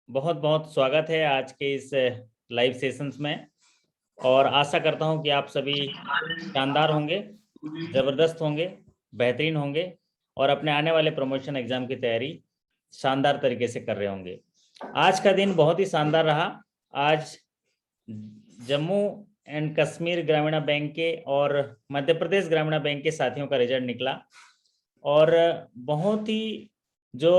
बहुत बहुत स्वागत है आज के इस लाइव सेशंस में। और आशा करता हूं कि आप सभी शानदार होंगे, ज़बरदस्त होंगे, बेहतरीन होंगे और अपने आने वाले प्रमोशन एग्जाम की तैयारी शानदार तरीके से कर रहे होंगे। आज का दिन बहुत ही शानदार रहा। आज जम्मू एंड कश्मीर ग्रामीण बैंक के और मध्य प्रदेश ग्रामीण बैंक के साथियों का रिजल्ट निकला और बहुत ही जो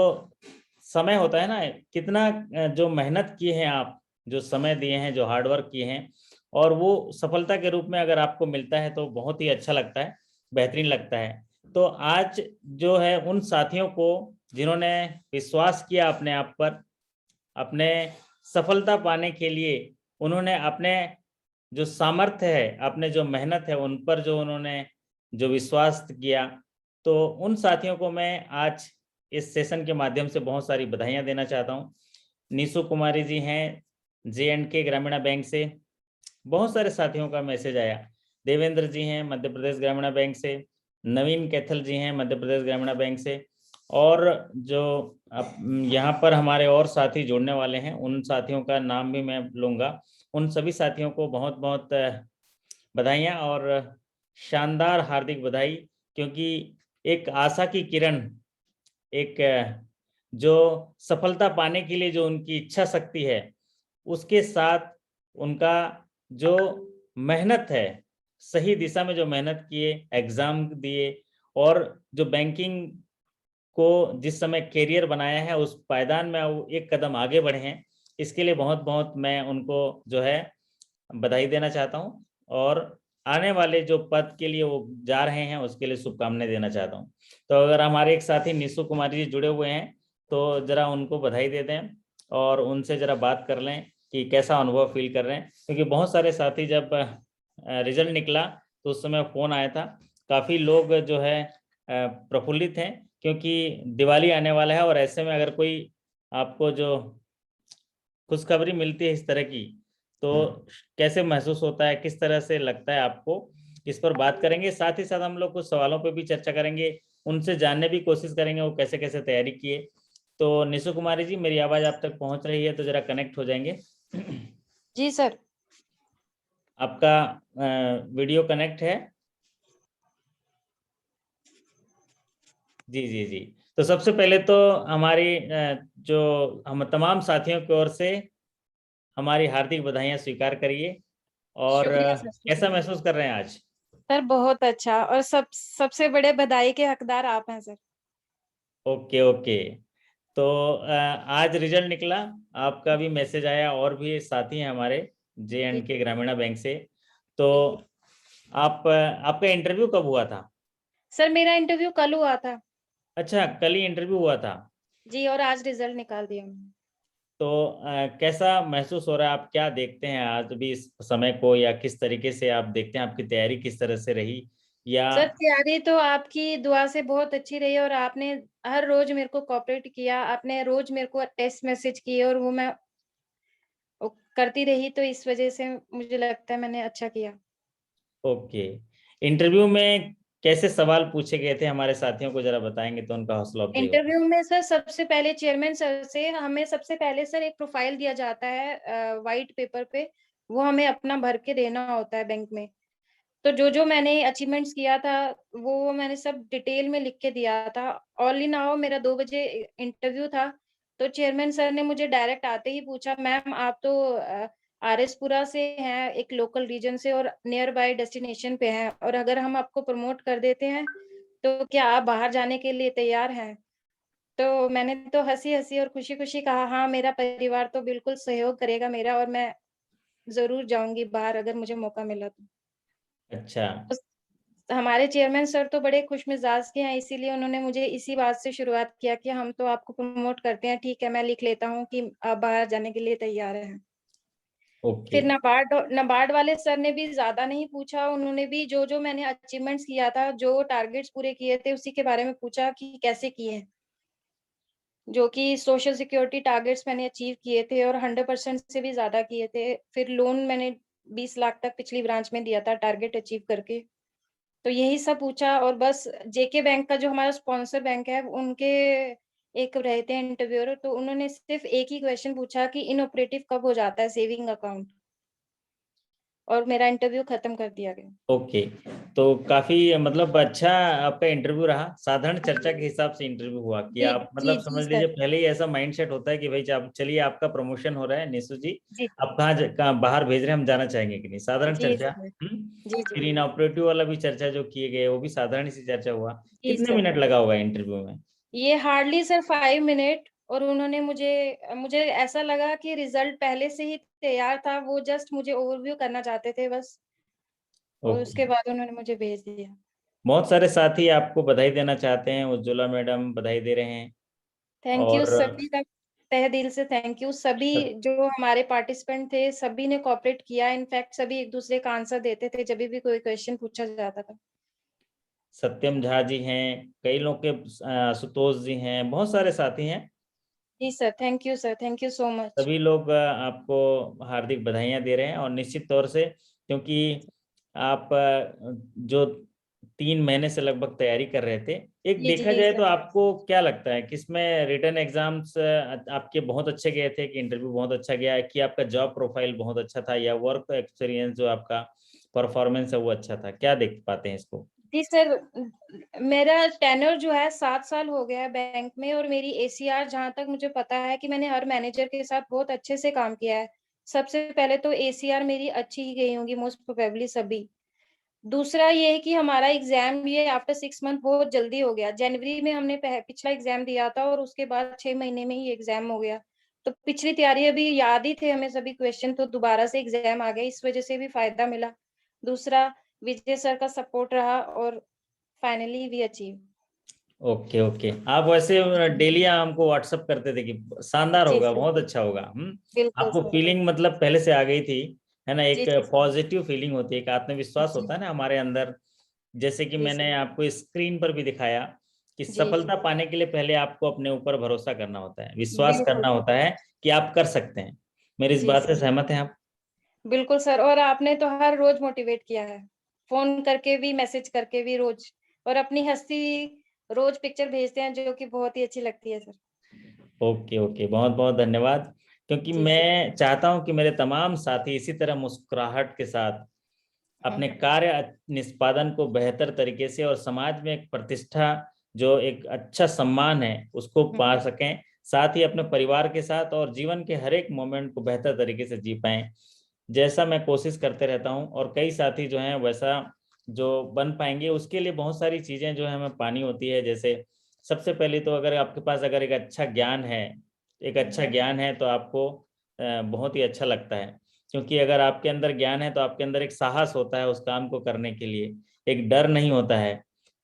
समय होता है ना, कितना जो मेहनत किए हैं आप, जो समय दिए हैं, जो हार्डवर्क किए हैं और वो सफलता के रूप में अगर आपको मिलता है तो बहुत ही अच्छा लगता है, बेहतरीन लगता है। तो आज जो है उन साथियों को जिन्होंने विश्वास किया अपने आप पर, अपने सफलता पाने के लिए उन्होंने अपने जो सामर्थ्य है, अपने जो मेहनत है उन पर जो उन्होंने जो विश्वास किया, तो उन साथियों को मैं आज इस सेशन के माध्यम से बहुत सारी बधाइयां देना चाहता हूं। नीसू कुमारी जी हैं J&K ग्रामीण बैंक से, बहुत सारे साथियों का मैसेज आया। देवेंद्र जी हैं मध्य प्रदेश ग्रामीण बैंक से, नवीन कैथल जी हैं मध्य प्रदेश ग्रामीण बैंक से, और जो यहाँ पर हमारे और साथी जुड़ने वाले हैं उन साथियों का नाम भी मैं लूँगा। उन सभी साथियों को बहुत बहुत बधाइयाँ और शानदार हार्दिक बधाई, क्योंकि एक आशा की किरण, एक जो सफलता पाने के लिए जो उनकी इच्छा शक्ति है, उसके साथ उनका जो मेहनत है, सही दिशा में जो मेहनत किए, एग्जाम दिए और जो बैंकिंग को जिस समय कैरियर बनाया है उस पायदान में वो एक कदम आगे बढ़े हैं, इसके लिए बहुत बहुत मैं उनको जो है बधाई देना चाहता हूँ और आने वाले जो पद के लिए वो जा रहे हैं उसके लिए शुभकामनाएं देना चाहता हूँ। तो अगर हमारे एक साथी निशु कुमारी जी जुड़े हुए हैं तो जरा उनको बधाई दे दें और उनसे जरा बात कर लें कि कैसा अनुभव फील कर रहे हैं, क्योंकि बहुत सारे साथी जब रिजल्ट निकला तो उस समय फ़ोन आया था, काफ़ी लोग जो है प्रफुल्लित हैं क्योंकि दिवाली आने वाला है और ऐसे में अगर कोई आपको जो खुशखबरी मिलती है इस तरह की, तो कैसे महसूस होता है, किस तरह से लगता है आपको, इस पर बात करेंगे। साथ ही साथ हम लोग कुछ सवालों पे भी चर्चा करेंगे, उनसे जानने भी कोशिश करेंगे वो कैसे कैसे तैयारी किए। तो निशु कुमारी जी, मेरी आवाज़ आप तक पहुंच रही है तो जरा कनेक्ट हो जाएंगे। जी सर। आपका वीडियो कनेक्ट है? जी जी जी। तो सबसे पहले तो हमारी जो हम तमाम साथियों की ओर से हमारी हार्दिक बधाइयां स्वीकार करिए। और शुक्रिया सर, कैसा शुक्रिया महसूस कर रहे हैं आज? सर। बहुत अच्छा, और सबसे बड़े बधाई के हकदार आप हैं सर। Okay okay. तो आज रिजल्ट निकला, आपका भी मैसेज आया और भी साथी हैं हमारे जी J&K ग्रामीण बैंक से। तो जी जी। आप आपका इंटरव्यू कब हुआ था? सर मेरा इंटरव्यू कल हुआ था। अच्छा, कल ही इंटरव्यू हुआ था। जी, और आज रिजल्ट निकाल दिया हमने। तो कैसा महसूस हो रहा है? आप क्या देखते हैं आज भी इस समय को, या किस तरीके से आप देखते हैं, आपकी तैयारी किस तरह से रही? या सर तैयारी तो आपकी दुआ से बहुत अच्छी रही और आपने हर रोज मेरे को कोऑपरेट किया, आपने रोज मेरे को टेक्स्ट मैसेज किए और वो मैं करती रही, तो इस वजह से मुझे लगता है मैंने अच्छा किया। ओके, इंटरव्यू में कैसे सवाल पूछे गए थे, हमारे साथियों को जरा बताएंगे तो उनका हौसला अफजाई होगा। इंटरव्यू में सर सबसे पहले चेयरमैन सर से हमें सबसे पहले सर एक प्रोफाइल दिया जाता है व्हाइट पेपर पे, वो हमें अपना भर के देना होता है बैंक में। तो जो मैंने अचीवमेंट्स किया था, वो मैंने सब डिटेल में लिख के दिया था। ऑल इन ऑल मेरा 2 बजे इंटरव्यू था, तो चेयरमैन सर ने मुझे डायरेक्ट आते ही पूछा, मैम आप तो आरएसपुरा से हैं, एक लोकल रीजन से और नियर बाय डेस्टिनेशन पे हैं, और अगर हम आपको प्रमोट कर देते हैं, तो क्या आप बाहर जाने के लिए तैयार हैं? तो मैंने तो हँसी-हँसी और खुशी-खुशी कहा, हाँ, मेरा परिवार तो बिल्कुल सहयोग करेगा मेरा और मैं ज़रूर जाऊँगी बाहर अगर मुझे मौका मिला तो। अच्छा। बस हमारे चेयरमैन सर तो बड़े खुशमिज़ाज के हैं, इसीलिए उन्होंने मुझे इसी बात से शुरुआत किया कि हम तो आपको प्रमोट करते हैं, ठीक है, मैं लिख लेता हूँ कि आप बाहर जाने के लिए तैयार हैं। ओके। फिर नाबार्ड वाले सर ने भी ज़्यादा नहीं पूछा, उन्होंने भी जो मैंने अचीवमेंट्स किया था, जो टारगेट्स पूरे किए थे, उसी के बारे में पूछा कि कैसे किए हैं। जो कि सोशल सिक्योरिटी टारगेट्स मैंने अचीव किए थे और 100% से भी ज़्यादा किए थे। फिर लोन मैंने 20 लाख तक पिछली ब्रांच में दिया था टारगेट अचीव करके। तो यही सब पूछा और बस जेके बैंक का जो हमारा स्पॉन्सर बैंक है, उनके एक रहते हैं इंटरव्यूअर, तो उन्होंने सिर्फ एक ही क्वेश्चन पूछा कि इनऑपरेटिव कब हो जाता है सेविंग अकाउंट, और मेरा इंटरव्यू खत्म कर दिया गया। ओके, तो काफी मतलब अच्छा आपका इंटरव्यू रहा, साधारण चर्चा के हिसाब से इंटरव्यू हुआ कि जी, आप जी, मतलब जी समझ लीजिए सर। पहले ही ऐसा माइंडसेट होता है कि भाई चलिए आपका प्रमोशन हो रहा है निशु जी, जी, आप कहाँ बाहर भेज रहे हैं, हम जाना चाहेंगे कि नहीं, साधारण जी चर्चा। सर। हम्म। जी, जी। फिर इन ऑपरेटिव वाला भी चर्चा जो किए गए वो भी साधारण सी चर्चा हुआ। जी कितने सर। मिनट लगा होगा इंटरव्यू में? ये हार्डली सर 5 मिनट, और उन्होंने मुझे मुझे ऐसा लगा कि रिजल्ट पहले से ही तैयार था, वो जस्ट मुझे ओवरव्यू करना चाहते थे बस, और ओके, उसके बाद उन्होंने मुझे भेज दिया। बहुत सारे साथी आपको बधाई देना चाहते हैं, उज्ज्वला मैडम बधाई दे रहे हैं। थैंक यू और सभी का, तहे दिल से थैंक यू। सभी जो हमारे पार्टिसिपेंट थे, सभी ने कोऑपरेट किया। इनफैक्ट सभी एक-दूसरे का आंसर देते थे जब भी कोई क्वेश्चन पूछा जाता था। सत्यम झा जी हैं, कई लोग के आशुतोष जी हैं, बहुत सारे साथी हैं। जी sir, thank you so much. सभी लोग आपको हार्दिक बधाइयां दे रहे हैं, और निश्चित तौर से क्योंकि आप जो 3 महीने से लगभग तैयारी कर रहे थे, एक जी, देखा जी जाए तो सर। आपको क्या लगता है कि इसमें रिटन एग्जाम्स आपके बहुत अच्छे गए थे, कि इंटरव्यू बहुत अच्छा गया है, कि आपका जॉब प्रोफाइल बहुत अच्छा था, या वर्क एक्सपीरियंस जो आपका परफॉर्मेंस है वो अच्छा था, क्या देख पाते हैं इसको? जी सर, मेरा टेन्योर जो है 7 साल हो गया है बैंक में, और मेरी एसीआर जहाँ तक मुझे पता है कि मैंने हर मैनेजर के साथ बहुत अच्छे से काम किया है। सबसे पहले तो एसीआर मेरी अच्छी ही गई होंगी मोस्ट प्रोबेबली सभी। दूसरा ये है कि हमारा एग्ज़ाम ये आफ्टर 6 मंथ बहुत जल्दी हो गया। जनवरी में हमने पिछला एग्ज़ाम दिया था, और उसके बाद 6 महीने में ही एग्ज़ाम हो गया। तो पिछली तैयारी अभी याद ही थे हमें सभी क्वेश्चन, तो दोबारा से एग्ज़ाम आ गया, इस वज़ह से भी फ़ायदा मिला। दूसरा विजय सर का सपोर्ट रहा, और finally we achieve. Okay okay, आप वैसे डेली हमको व्हाट्सअप करते थे कि शानदार जी होगा, सर, बहुत अच्छा होगा। बिल्कुल आपको सर। फीलिंग मतलब पहले से आ गई थी, है ना, जी, एक जी सर। पॉजिटिव फीलिंग होती है, एक आत्मविश्वास जी, होता है ना हमारे अंदर। जैसे कि जी मैंने सर। आपको स्क्रीन पर भी दिखाया कि जी, जी। सफलता पाने के लिए पहले आपको अपने ऊपर भरोसा करना होता है, विश्वास बिल्कुल करना सर। होता है कि आप कर सकते हैं। मेरी इस जी बात से सर। सहमत हैं आप? बिल्कुल सर, और आपने तो हर रोज़ मोटिवेट किया है। फ़ोन करके भी, मैसेज करके भी रोज़, और अपनी हँसी रोज़ पिक्चर भेजते हैं जो कि बहुत ही अच्छी लगती है सर। ओके ओके, बहुत बहुत धन्यवाद, क्योंकि जी सर। मैं चाहता हूं कि मेरे तमाम साथी इसी तरह मुस्कुराहट के साथ हुँ, अपने कार्य निष्पादन को बेहतर तरीके से, और समाज में एक प्रतिष्ठा, जो एक अच्छा सम्मान है, उसको हुँ, पा हुँ। सकें, साथ ही अपने परिवार के साथ और जीवन के हर एक मोमेंट को बेहतर तरीके से जी पाएं, जैसा मैं कोशिश करते रहता हूं। और कई साथी जो हैं वैसा जो बन पाएंगे, उसके लिए बहुत सारी चीज़ें जो है हमें पानी होती है। जैसे सबसे पहले तो अगर आपके पास अगर एक अच्छा ज्ञान है, एक अच्छा ज्ञान है, तो आपको बहुत ही अच्छा लगता है, क्योंकि अगर आपके अंदर ज्ञान है तो आपके अंदर एक साहस होता है उस काम को करने के लिए, एक डर नहीं होता है।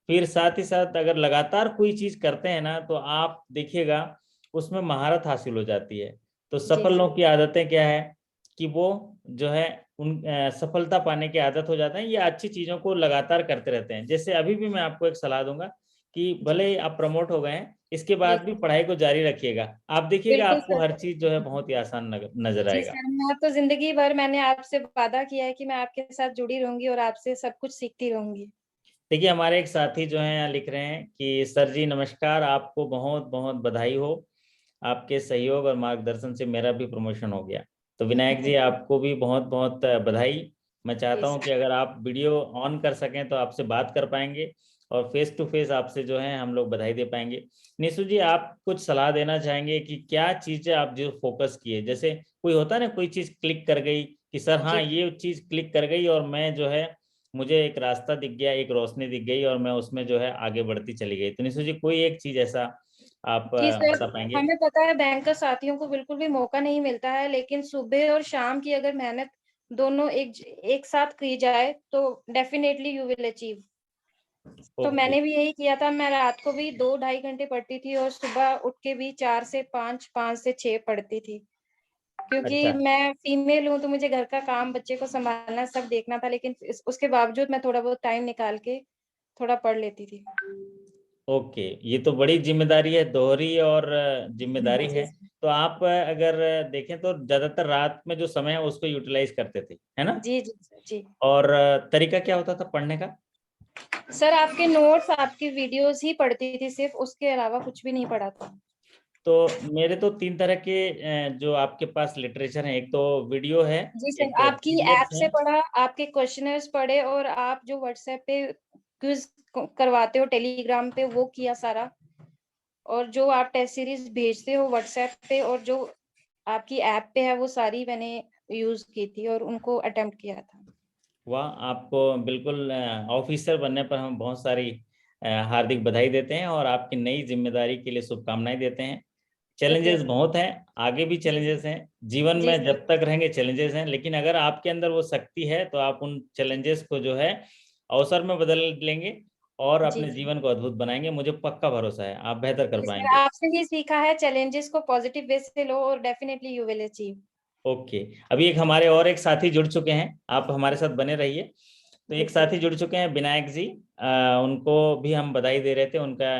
फिर साथ ही साथ अगर लगातार कोई चीज़ करते हैं ना, तो आप देखिएगा उसमें महारत हासिल हो जाती है। तो जी सफल सर। लोगों की आदतें क्या है कि वो जो है उन सफलता पाने की आदत हो जाता है, ये अच्छी चीज़ों को लगातार करते रहते हैं। जैसे अभी भी मैं आपको एक सलाह दूंगा कि जी, भले ही आप प्रमोट हो गए हैं, इसके जी बाद भी सर। पढ़ाई को जारी रखिएगा, आप देखिएगा बिल्कुल आपको सर। हर चीज़ जो है बहुत ही आसान नजर जी आएगा। सर, मैं तो ज़िंदगी भर मैंने आपसे वादा किया है कि मैं आपके साथ जुड़ी रहूँगी और आपसे सब कुछ सीखती रहूँगी। देखिए हमारे एक साथी जो हैं यहाँ लिख रहे हैं कि सर जी नमस्कार, आपको बहुत बहुत बधाई हो, आपके सहयोग और मार्गदर्शन से मेरा भी प्रमोशन हो गया। तो विनायक जी आपको भी बहुत बहुत बधाई। मैं जी चाहता हूं सर। कि अगर आप वीडियो ऑन कर सकें तो आपसे बात कर पाएंगे, और फेस टू फेस आपसे जो है हम लोग बधाई दे पाएंगे। निशु जी, आप कुछ सलाह देना चाहेंगे कि क्या चीज़ें आप जो फोकस किए, जैसे कोई होता है ना, कोई चीज़ क्लिक कर गई कि सर हाँ जी, ये चीज़ क्लिक कर गई, और मैं जो है मुझे एक रास्ता दिख गया, एक रोशनी दिख गई, और मैं उसमें जो है आगे बढ़ती चली गई। तो निशु जी कोई एक चीज़ ऐसा आप जी सर, बता पाएंगे? हमें पता है बैंकर साथियों को बिल्कुल भी मौका नहीं मिलता है, लेकिन सुबह और शाम की अगर मेहनत दोनों एक साथ की जाए तो डेफिनिटली यू विल अचीव। तो ओके। मैंने भी यही किया था, मैं रात को भी 2 ढाई घंटे पढ़ती थी, और सुबह उठ के भी 4 से 5, 5 से 6 पढ़ती थी। क्योंकि अच्छा। मैं फीमेल हूँ, तो मुझे घर का काम, बच्चे को सँभालना सब देखना था, लेकिन उसके बावजूद मैं थोड़ा बहुत टाइम निकाल के थोड़ा पढ़ लेती थी। ओके, ये तो बड़ी जिम्मेदारी है, दोहरी और जिम्मेदारी जी, है। तो आप अगर देखें तो ज्यादातर रात में जो समय है उसको यूटिलाइज करते थे, है ना? जी, जी, जी। और तरीका क्या होता था पढ़ने का? सर आपके नोट्स, आपकी वीडियोज़ ही पढ़ती थी सिर्फ़, उसके अलावा कुछ भी नहीं पढ़ा था। तो मेरे तो 3 तरह के जो आपके पास लिटरेचर है, एक तो वीडियो है, जी सर, एक आपकी पीडीएफ ऐप है। से पढ़ा, आपके क्वेश्चनर्स पढ़े, और आप जो व्हाट्सएप पे क्विज करवाते हो टेलीग्राम पे वो किया सारा, और जो आप टेस्ट सीरीज भेजते हो व्हाट्सएप पे और जो आपकी ऐप पे है वो सारी मैंने यूज की थी और उनको अटेम्प्ट किया था। वाह, आपको बिल्कुल ऑफिसर बनने पर हम बहुत सारी हार्दिक बधाई देते हैं और आपकी नई जिम्मेदारी के लिए शुभकामनाएं देते हैं। चैलेंजेस शुक्रिया बहुत हैं, आगे भी चैलेंजेस हैं जीवन जी में, सर। जब तक रहेंगे चैलेंजेस हैं, लेकिन अगर आपके अंदर वो शक्ति है तो आप उन चैलेंजेस को जो है अवसर में बदल लेंगे और जी अपने सर। जीवन को अद्भुत बनाएंगे। मुझे पक्का भरोसा है आप बेहतर कर जी सर, पाएंगे। आपसे ही सीखा है, चैलेंजेस को पॉजिटिव वे से लो और definitely you will achieve. Okay, अभी एक हमारे और एक साथी जुड़ चुके हैं, आप हमारे साथ बने रहिए। तो जी एक सर। साथी जुड़ चुके हैं, विनायक जी। उनको भी हम बधाई दे रहे थे, उनका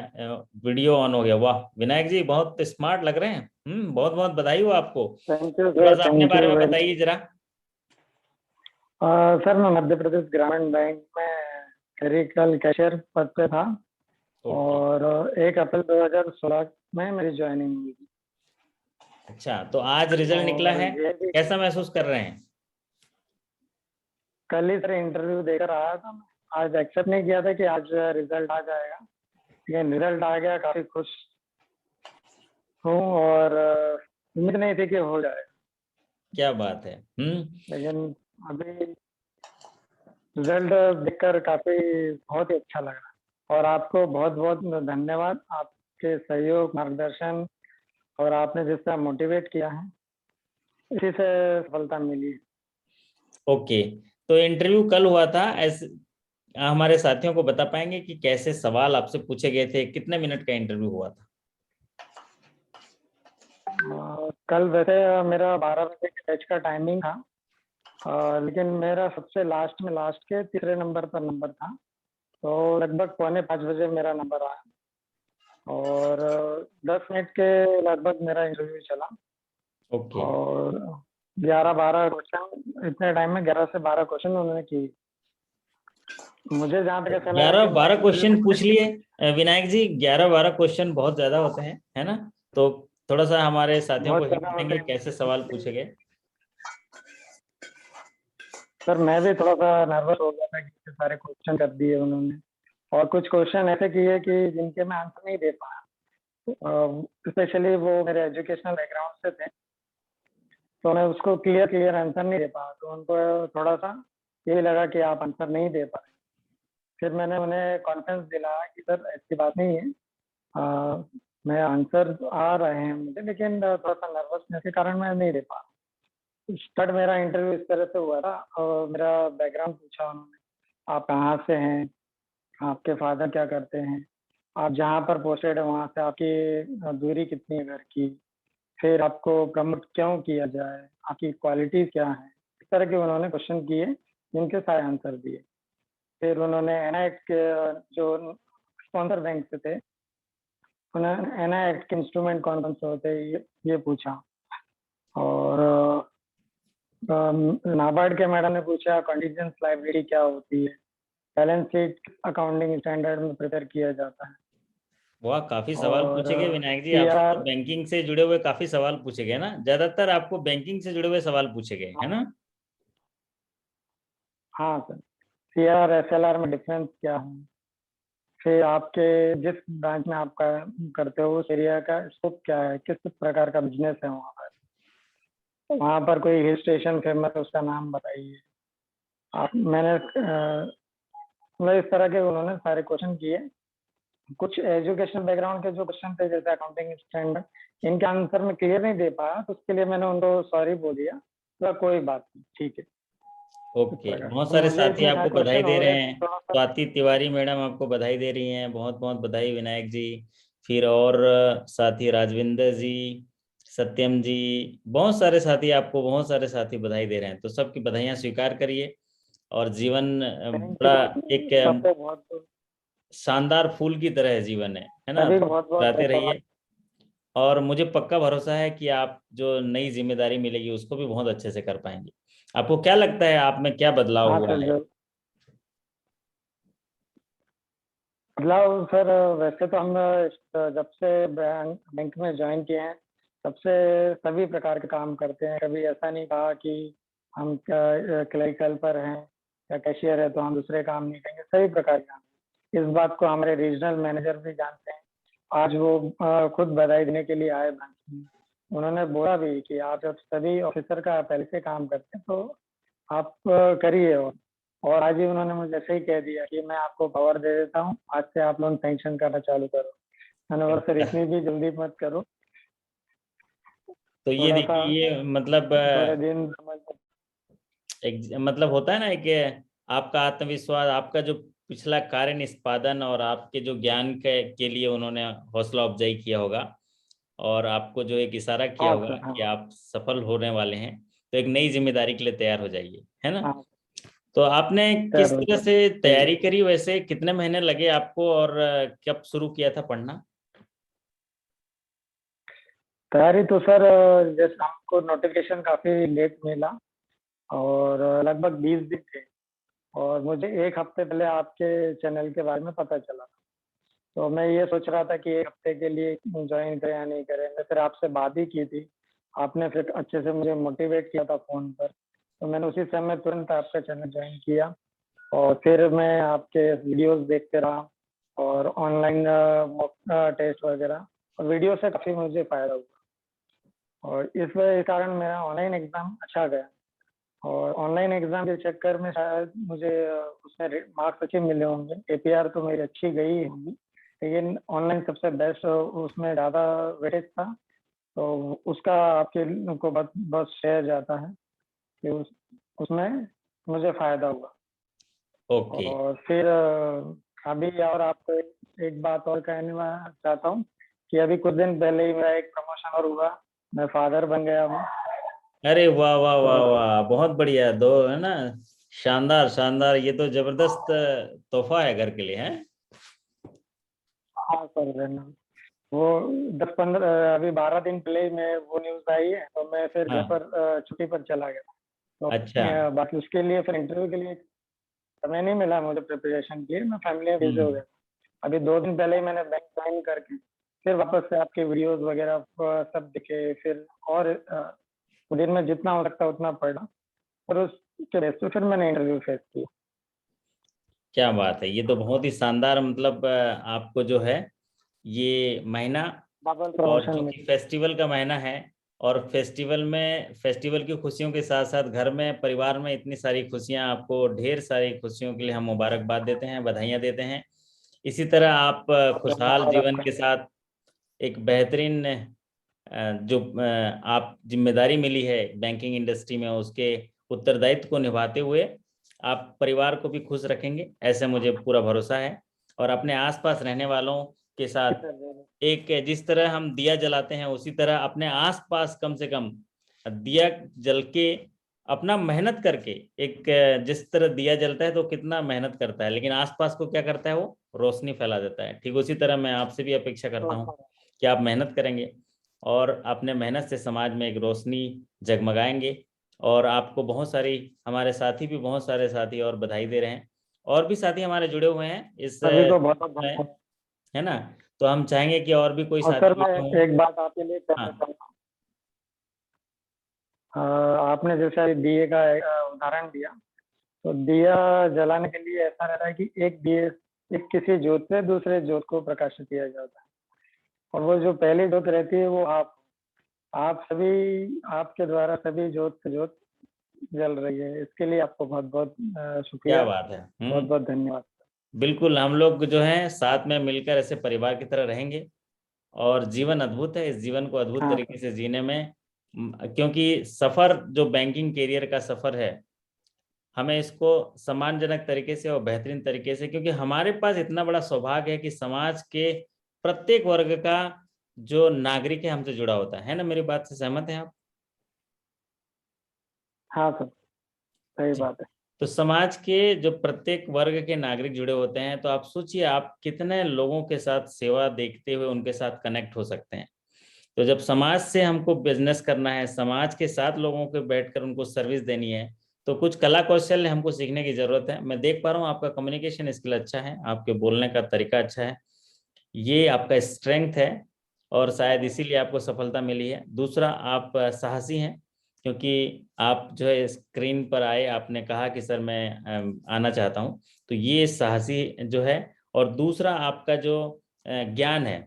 वीडियो ऑन हो गया। वाह विनायक जी, बहुत स्मार्ट लग रहे हैं। बहुत बहुत बधाई हो आपको। थैंक यू थोड़ा सर, सा अपने थैंक बारे यू में वेरी। बताइए जरा। सर मैं मध्य प्रदेश ग्रामीण बैंक में क्लरिकल कैशियर पद पे था ओके, और 1 अप्रैल 2016 में मेरी ज्वाइनिंग हुई थी। अच्छा, तो आज रिजल्ट निकला और है, ये भी कैसा महसूस कर रहे हैं? कल ही सर इंटरव्यू देकर आया था मैं। आज एक्सेप्ट नहीं किया था कि आज रिजल्ट आ जाएगा, लेकिन रिजल्ट आ गया, काफी खुश हूँ और उम्मीद नहीं थी कि हो जाएगा, क्या बात है। लेकिन अभी रिजल्ट देखकर काफी बहुत ही अच्छा लगा। और आपको बहुत बहुत धन्यवाद, आपके सहयोग मार्गदर्शन और आपने जिस तरह मोटिवेट किया है, इसी से सफलता मिली। ओके, तो इंटरव्यू कल हुआ था, ऐसे हमारे साथियों को बता पाएंगे कि कैसे सवाल आपसे पूछे गए थे, कितने मिनट का इंटरव्यू हुआ था? कल वैसे मेरा 12 बजे के बैच का टाइमिंग था, लेकिन मेरा सबसे लास्ट में, लास्ट के तीसरे नंबर पर नंबर था, तो लगभग 4:45 बजे मेरा नंबर आया और 10 मिनट के लगभग मेरा इंटरव्यू चला। ओके, और 11-12 क्वेश्चन, इतने टाइम में 11 से 12 क्वेश्चन उन्होंने किए। मुझे जहाँ तक ऐसा लगा कि मेरा 11-12 इंटरव्यू क्वेश्चन पूछ कंप्लीट। लिए। विनायक जी, 11-12 क्वेश्चन बहुत ज्यादा होते हैं, है ना? तो थोड़ा सा हमारे साथियों को बहुत हिंट ज्यादा होते देंगे हैं कैसे सवाल पूछे गए? सर, मैं भी थोड़ा सा नर्वस हो गया था कि इतने सारे क्वेश्चन कर दिए उन्होंने, और कुछ क्वेश्चन ऐसे किए कि जिनके मैं आंसर नहीं दे पाया। स्पेशली वो मेरे एजुकेशनल बैकग्राउंड से थे, तो मैं उसको क्लियर क्लियर आंसर नहीं दे पाया, तो उनको थोड़ा सा यही लगा कि आप आंसर नहीं दे पाए। फिर मैंने उन्हें कॉन्फिडेंस दिलाया कि सर ऐसी बात नहीं है, अ, मैं आंसर आ रहे हैं मुझे, लेकिन थोड़ा सा नर्वसनेस के कारण मैं नहीं दे पा रहा। स्टार्ट मेरा इंटरव्यू इस तरह से हुआ था, मेरा बैकग्राउंड पूछा उन्होंने, आप कहाँ से हैं, आपके फादर क्या करते हैं, आप जहाँ पर पोस्टेड है वहाँ से आपकी दूरी कितनी है घर की, फिर आपको प्रमोट क्यों किया जाए, आपकी क्वालिटीज क्या है। इस तरह के उन्होंने क्वेश्चन किए, जिनके सारे आंसर दिए। फिर उन्होंने एनआईएट के जो स्पॉन्सर बैंक से थे, उन्होंने एनआईएट के इंस्ट्रूमेंट कौन कौन से होते हैं ये पूछा। और नाबार्ड के मैडम ने पूछा कंटीजेंस लाइब्रेरी क्या होती है, बैलेंस शीट अकाउंटिंग स्टैंडर्ड में प्रिपेयर किया जाता है। वाह, काफी सवाल और पूछे गए विनायक जी आपसे, तो सीआर। बैंकिंग से जुड़े हुए काफी सवाल पूछे गए ना, ज्यादातर आपको बैंकिंग से जुड़े हुए सवाल पूछे गए, है ना? हाँ सर, सीआर एसएलआर में डिफरेंस क्या है, फिर आपके जिस ब्रांच में आप करते हो उस एरिया का स्कोप क्या है, किस प्रकार का बिजनेस है वहाँ पर, वहाँ पर कोई हिल स्टेशन फेमस है उसका नाम बताइए आप। मैंने मतलब इस तरह के उन्होंने सारे क्वेश्चन किए। कुछ एजुकेशन बैकग्राउंड के जो क्वेश्चन थे, जैसे अकाउंटिंग स्टैंडर्ड, इनके आंसर मैं क्लियर नहीं दे पाया, तो उसके लिए मैंने उनको सॉरी बोल दिया, तो कोई बात नहीं, ठीक है। इस ओके, प्रकार बहुत तो सारे मुझे साथी इतने आपको सारे बधाई क्वेश्चन दे हो रहे रहे थे, हैं। थोड़ा सा। स्वाति तिवारी मैडम आपको बधाई दे रही हैं, बहुत बहुत बधाई विनायक जी। फिर और साथी राजविंदर जी, सत्यम जी, बहुत सारे साथी आपको, बहुत सारे साथी बधाई दे रहे हैं, तो सबकी बधाइयां स्वीकार करिए। और जीवन थैंक बड़ा यू एक सबको, बहुत शानदार फूल की तरह है जीवन है ना, सभी तो को बहुत बहुत गाते धन्यवाद। रहिए। और मुझे पक्का भरोसा है कि आप जो नई जिम्मेदारी मिलेगी उसको भी बहुत अच्छे से कर पाएंगे। आपको क्या लगता है आप में क्या बदलाव हाँ हुआ सर, है? जरूर। मतलब सर वैसे तो हम जब से बैंक में ज्वाइन किए हैं तब से सभी प्रकार के काम करते हैं। कभी ऐसा नहीं कहा कि हम क्लरिकल पर हैं या कैशियर है तो हम दूसरे काम नहीं करेंगे, सभी प्रकार के काम। इस बात को हमारे रीजनल मैनेजर भी जानते हैं। आज वो खुद बधाई देने के लिए आए बैंक में। उन्होंने बोला भी कि आप जब सभी ऑफिसर का पहले से काम करते हैं तो आप करिए। और आज ही उन्होंने मुझे ऐसे ही कह दिया कि मैं आपको पावर दे देता हूँ, आज से आप लोन सैंक्शन करना चालू करो। मैंने बोला सर इतनी भी जल्दी मत करो, तो ये थोड़ा सा देखिए, ये मतलब थोड़े दिन समझ। मतलब होता है ना कि आपका आत्मविश्वास, आपका जो पिछला कार्य निष्पादन और आपके जो ज्ञान के लिए उन्होंने हौसला अफजाई किया होगा और आपको जो एक इशारा किया हाँ होगा सर, कि हाँ आप सफल होने वाले हैं, तो एक नई जिम्मेदारी के लिए तैयार हो जाइए, है ना। हाँ तो आपने किस सर, तरह से तैयारी करी, वैसे कितने महीने लगे आपको और कब शुरू किया था पढ़ना? तैयारी तो सर जैसे हमको नोटिफिकेशन काफी लेट मिला और लगभग 20 दिन थे। और मुझे एक हफ्ते पहले आपके चैनल के बारे में पता चला। तो मैं ये सोच रहा था कि एक हफ्ते के लिए ज्वाइन करें या नहीं करें। मैं फिर आपसे बात ही की थी, आपने फिर अच्छे से मुझे मोटिवेट किया था फ़ोन पर। तो मैंने उसी समय तुरंत आपका चैनल ज्वाइन किया और फिर मैं आपके वीडियोस देखते रहा और ऑनलाइन मॉक टेस्ट वगैरह और वीडियो से काफ़ी मुझे फ़ायदा हुआ। और इस कारण मेरा ऑनलाइन एग्ज़ाम अच्छा गया। और ऑनलाइन एग्ज़ाम के चक्कर में शायद मुझे उसमें मार्क्स अच्छे मिले होंगे। एपीआर तो मेरी अच्छी गई होगी, लेकिन ऑनलाइन सबसे बेस्ट उसमें ज़्यादा वेटेज था। तो उसका आपके को बहुत बहुत श्रेय जाता है कि उसमें मुझे फ़ायदा हुआ। ओके। और फिर अभी और आपको एक बात और कहने चाहता हूँ कि अभी कुछ दिन पहले ही मेरा एक प्रमोशन और हुआ, मैं फादर बन गया हूँ। अरे वाह वाह वाह तो वाह, बहुत बढ़िया, दो है ना, शानदार शानदार, ये तो जबरदस्त तोहफा है घर के लिए, है। हाँ सर, धन्यवाद। वो 10-15 अभी 12 दिन पहले ही मैं वो न्यूज़ आई है तो मैं फिर घर हाँ। पर छुट्टी पर चला गया। तो अच्छा। बाकी उसके लिए फिर इंटरव्यू के लिए समय नहीं मिला मुझे प्रिपरेशन के लिए, मैं फैमिली में बिजी हो गया। अभी 2 दिन पहले ही मैंने बैंक ज्वाइन करके फिर वापस से आपके वीडियोस वगैरह सब देखे। फिर और दिन में जितना हो सकता उतना पढ़ा और उसके बेस पे फिर मैंने इंटरव्यू फेस किया। क्या बात है, ये तो बहुत ही शानदार, मतलब आपको जो है ये महीना, डबल और प्रमोशन जो में। कि फेस्टिवल का महीना है, और फेस्टिवल में, फेस्टिवल की खुशियों के साथ साथ घर में, परिवार में इतनी सारी खुशियां, आपको ढेर सारी खुशियों के लिए हम मुबारकबाद देते हैं, बधाइयां देते हैं। इसी तरह आप खुशहाल धन्यवाद जीवन आपका। के साथ एक बेहतरीन जो आप जिम्मेदारी मिली है बैंकिंग इंडस्ट्री में, उसके उत्तरदायित्व को निभाते हुए आप परिवार को भी खुश रखेंगे, ऐसे मुझे पूरा भरोसा है। और अपने आसपास रहने वालों के साथ एक, जिस तरह हम दिया जलाते हैं उसी तरह अपने आसपास कम से कम दिया जल के, अपना मेहनत करके, एक जिस तरह दिया जलता है तो कितना मेहनत करता है, लेकिन आसपास को क्या करता है, वो रोशनी फैला देता है। ठीक उसी तरह मैं आपसे भी अपेक्षा करता हूँ कि आप मेहनत करेंगे और अपने मेहनत से समाज में एक रोशनी जगमगाएंगे। और आपको बहुत सारी, हमारे साथी भी, बहुत सारे साथी और बधाई दे रहे हैं, और भी साथी हमारे जुड़े हुए हैं इस सभी को बहुत बहुत में, धन्यवाद। है ना। तो हम चाहेंगे कि और भी कोई और सर साथी मैं जुड़े हों। एक बात आपके लिए कहना हाँ। चाहूँगा। आपने जैसे दिए का उदाहरण दिया, तो दिया जलाने के लिए ऐसा रहता है कि एक दिए, एक किसी ज्योत से दूसरे ज्योत को प्रकाशित किया जाता है। और वो जो पहली ज्योत रहती है वो आप सभी, आपके द्वारा सभी ज्योत से ज्योत जल रही है। इसके लिए आपको बहुत बहुत क्या शुक्रिया, बात है। बहुत बहुत धन्यवाद। बिल्कुल, हम लोग जो हैं साथ में मिलकर ऐसे परिवार की तरह रहेंगे, और जीवन अद्भुत है, इस जीवन को अद्भुत हाँ तरीके से जीने में, क्योंकि सफर जो बैंकिंग कैरियर का सफर है, हमें इसको सम्मानजनक तरीके से और बेहतरीन तरीके से, क्योंकि हमारे पास इतना बड़ा सौभाग्य है कि समाज के प्रत्येक वर्ग का जो नागरिक है हमसे जुड़ा होता है ना। मेरी बात से सहमत हैं आप? हाँ सर, सही जी। बात है। तो समाज के जो प्रत्येक वर्ग के नागरिक जुड़े होते हैं, तो आप सोचिए आप कितने लोगों के साथ सेवा देखते हुए उनके साथ कनेक्ट हो सकते हैं। तो जब समाज से हमको बिजनेस करना है, समाज के साथ लोगों को बैठकर उनको सर्विस देनी है, तो कुछ कला कौशल हमको सीखने की जरूरत है। मैं देख पा रहा हूँ आपका कम्युनिकेशन स्किल अच्छा है, आपके बोलने का तरीका अच्छा है, ये आपका स्ट्रेंथ है और शायद इसीलिए आपको सफलता मिली है। दूसरा, आप साहसी हैं, क्योंकि आप जो है स्क्रीन पर आए, आपने कहा कि सर मैं आना चाहता हूँ, तो ये साहसी जो है। और दूसरा, आपका जो ज्ञान है,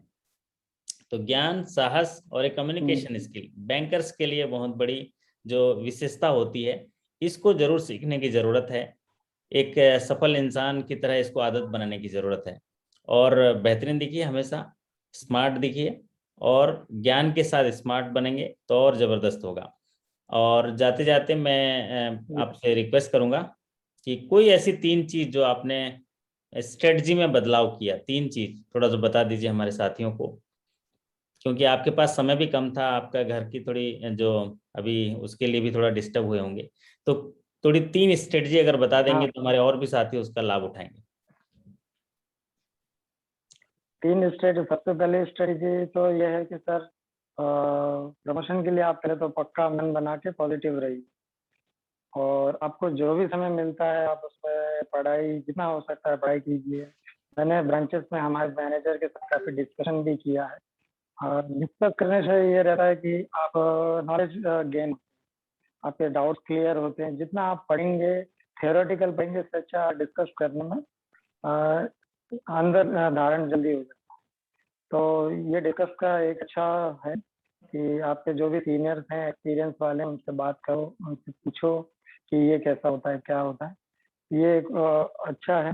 तो ज्ञान, साहस और एक कम्युनिकेशन स्किल बैंकर्स के लिए बहुत बड़ी जो विशेषता होती है, इसको जरूर सीखने की जरूरत है। एक सफल इंसान की तरह इसको आदत बनाने की जरूरत है। और बेहतरीन दिखिए, हमेशा स्मार्ट दिखिए, और ज्ञान के साथ स्मार्ट बनेंगे तो और जबरदस्त होगा। और जाते जाते मैं आपसे रिक्वेस्ट करूंगा कि कोई ऐसी 3 चीज जो आपने स्ट्रेटजी में बदलाव किया, 3 चीज थोड़ा सा बता दीजिए हमारे साथियों को, क्योंकि आपके पास समय भी कम था, आपका घर की थोड़ी जो अभी उसके लिए भी थोड़ा डिस्टर्ब हुए होंगे, तो थोड़ी 3 स्ट्रेटजी अगर बता देंगे हाँ, तो हमारे और भी साथी उसका लाभ उठाएंगे। 3 स्ट्रेटजी। सबसे पहले स्ट्रेटजी तो ये है कि सर प्रमोशन के लिए आप पहले तो पक्का मन बना के पॉजिटिव रहिए, और आपको जो भी समय मिलता है आप उसमें पढ़ाई जितना हो सकता है पढ़ाई कीजिए। मैंने ब्रांचेस में हमारे मैनेजर के साथ काफ़ी डिस्कशन भी किया है, और डिस्कस करने से ये रहता है कि आप नॉलेज गेन, आपके डाउट्स क्लियर होते हैं। जितना आप पढ़ेंगे, थियोरेटिकल पढ़ेंगे, इससे अच्छा डिस्कस करने में अ, अंदर धारण जल्दी हो जाता है। तो ये डिस्कस का एक अच्छा है कि आपके जो भी सीनियर्स हैं, एक्सपीरियंस वाले हैं, उनसे बात करो, उनसे पूछो कि ये कैसा होता है, क्या होता है। ये एक अच्छा है।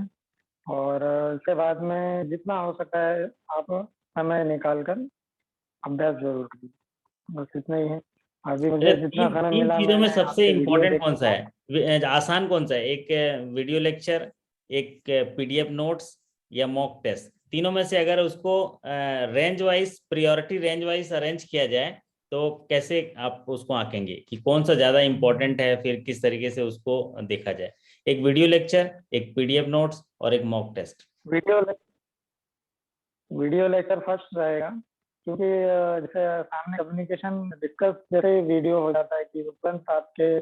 और इसके बाद में जितना हो सकता है आप समय निकाल कर अभ्यास ज़रूर कीजिए। बस इतना ही है। अभी अच्छा, मुझे जितना तीन समय तीन मिला चीजों में मैंने सबसे आपके वीडियो इम्पोर्टेंट देखे। कौन सा है? आसान कौन सा है? एक वीडियो लेक्चर, एक पीडीएफ नोट्स, या मॉक टेस्ट? तीनों में से अगर उसको range wise, priority range wise arrange किया जाए, तो कैसे आप उसको आंकेंगे कि कौन सा ज्यादा इम्पोर्टेंट है, फिर किस तरीके से उसको देखा जाए? एक वीडियो लेक्चर, एक पीडीएफ नोट्स और एक मॉक टेस्ट। वीडियो ले वीडियो लेक्चर फर्स्ट रहेगा, क्योंकि जैसे सामने कम्युनिकेशन डिस्कस जैसे ही वीडियो हो जाता है कि तुरंत आपके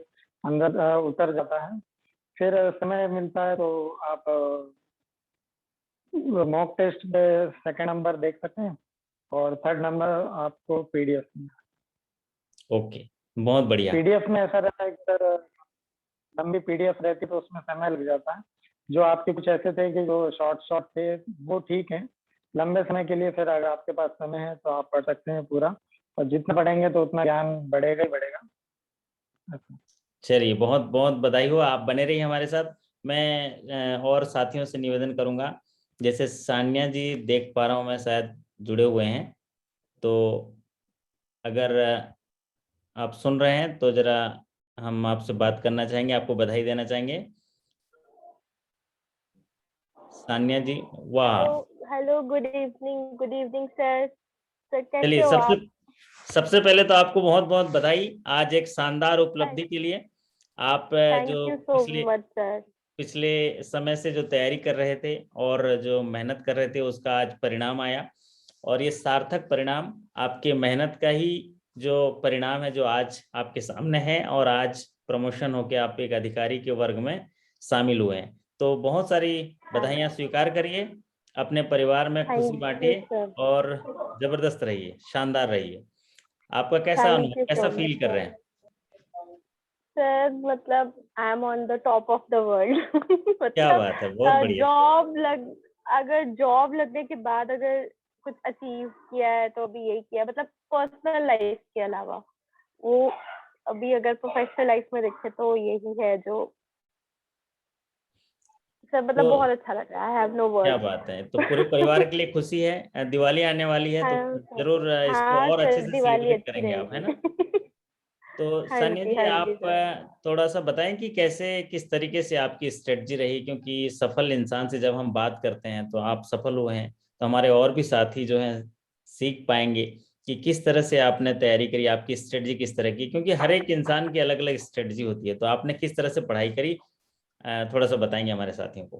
अंदर उतर जाता है। फिर समय मिलता है तो आप मॉक टेस्ट में सेकंड नंबर देख सकते हैं, और थर्ड नंबर आपको पीडीएफ में। ओके, बहुत बढ़िया। पीडीएफ में ऐसा रहता है कि सर लंबी पीडीएफ रहती है तो उसमें समय लग जाता है। जो आपके कुछ ऐसे थे कि जो शॉर्ट शॉर्ट थे वो ठीक है। लंबे समय के लिए फिर अगर आपके पास समय है तो आप पढ़ सकते हैं पूरा, और जितना पढ़ेंगे तो उतना ज्ञान बढ़ेगा ही बढ़ेगा। ऐसा। चलिए, बहुत बहुत बधाई हो, आप बने रहिए हमारे साथ। मैं और साथियों से निवेदन करूंगा, जैसे सान्या जी देख पा रहा हूं मैं, शायद जुड़े हुए हैं, तो अगर आप सुन रहे हैं तो जरा हम आपसे बात करना चाहेंगे, आपको बधाई देना चाहेंगे। सान्या जी, वाह। Hello. Hello, good evening sir. Sir कैसे चलिए, हो सबसे आप? सबसे पहले तो आपको बहुत बहुत बधाई आज एक शानदार उपलब्धि के लिए। आप थैंक जो यू सो पिछले मच सर। पिछले समय से जो तैयारी कर रहे थे और जो मेहनत कर रहे थे, उसका आज परिणाम आया, और ये सार्थक परिणाम आपके मेहनत का ही जो परिणाम है, जो आज आपके सामने है, और आज प्रमोशन होके आप एक अधिकारी के वर्ग में शामिल हुए हैं। तो बहुत सारी बधाइयां स्वीकार करिए, अपने परिवार में खुशी थैंक यू बांटिए, सर। और जबरदस्त रहिए, शानदार रहिए। आपका कैसा अनुभव, थैंक यू कैसा सो मच फील कर रहे सर। हैं? सर मतलब I am on the top of the world. क्या मतलब बात है, बहुत बढ़िया। अगर जॉब लगने के बाद अगर कुछ अचीव किया है तो अभी यही किया, मतलब पर्सनल लाइफ के अलावा। वो अभी अगर प्रोफेशनल लाइफ में देखे तो यही है जो सर, मतलब तो बहुत अच्छा लग रहा है। आई हैव नो क्या वर्ड्स। बात है, तो पूरे परिवार के लिए खुशी है, दिवाली आने वाली है, तो हाँ सर। जरूर इसको हाँ और अच्छे सर, से दिवाली सेलिब्रेट अच्छी करेंगे आप, है ना? रहेगी। तो सानिया जी, हाँ जी आप सर। थोड़ा सा बताएं कि कैसे, किस तरीके से आपकी स्ट्रेटजी रही, क्योंकि सफल इंसान से जब हम बात करते हैं तो आप सफल हुए हैं, तो हमारे और भी साथी जो हैं सीख पाएंगे कि किस तरह से आपने तैयारी करी, आपकी स्ट्रेटजी किस तरह की, क्योंकि हर एक इंसान की अलग अलग स्ट्रेटजी होती है। तो आपने किस तरह से पढ़ाई करी, थोड़ा सा बताएंगे हमारे साथियों को।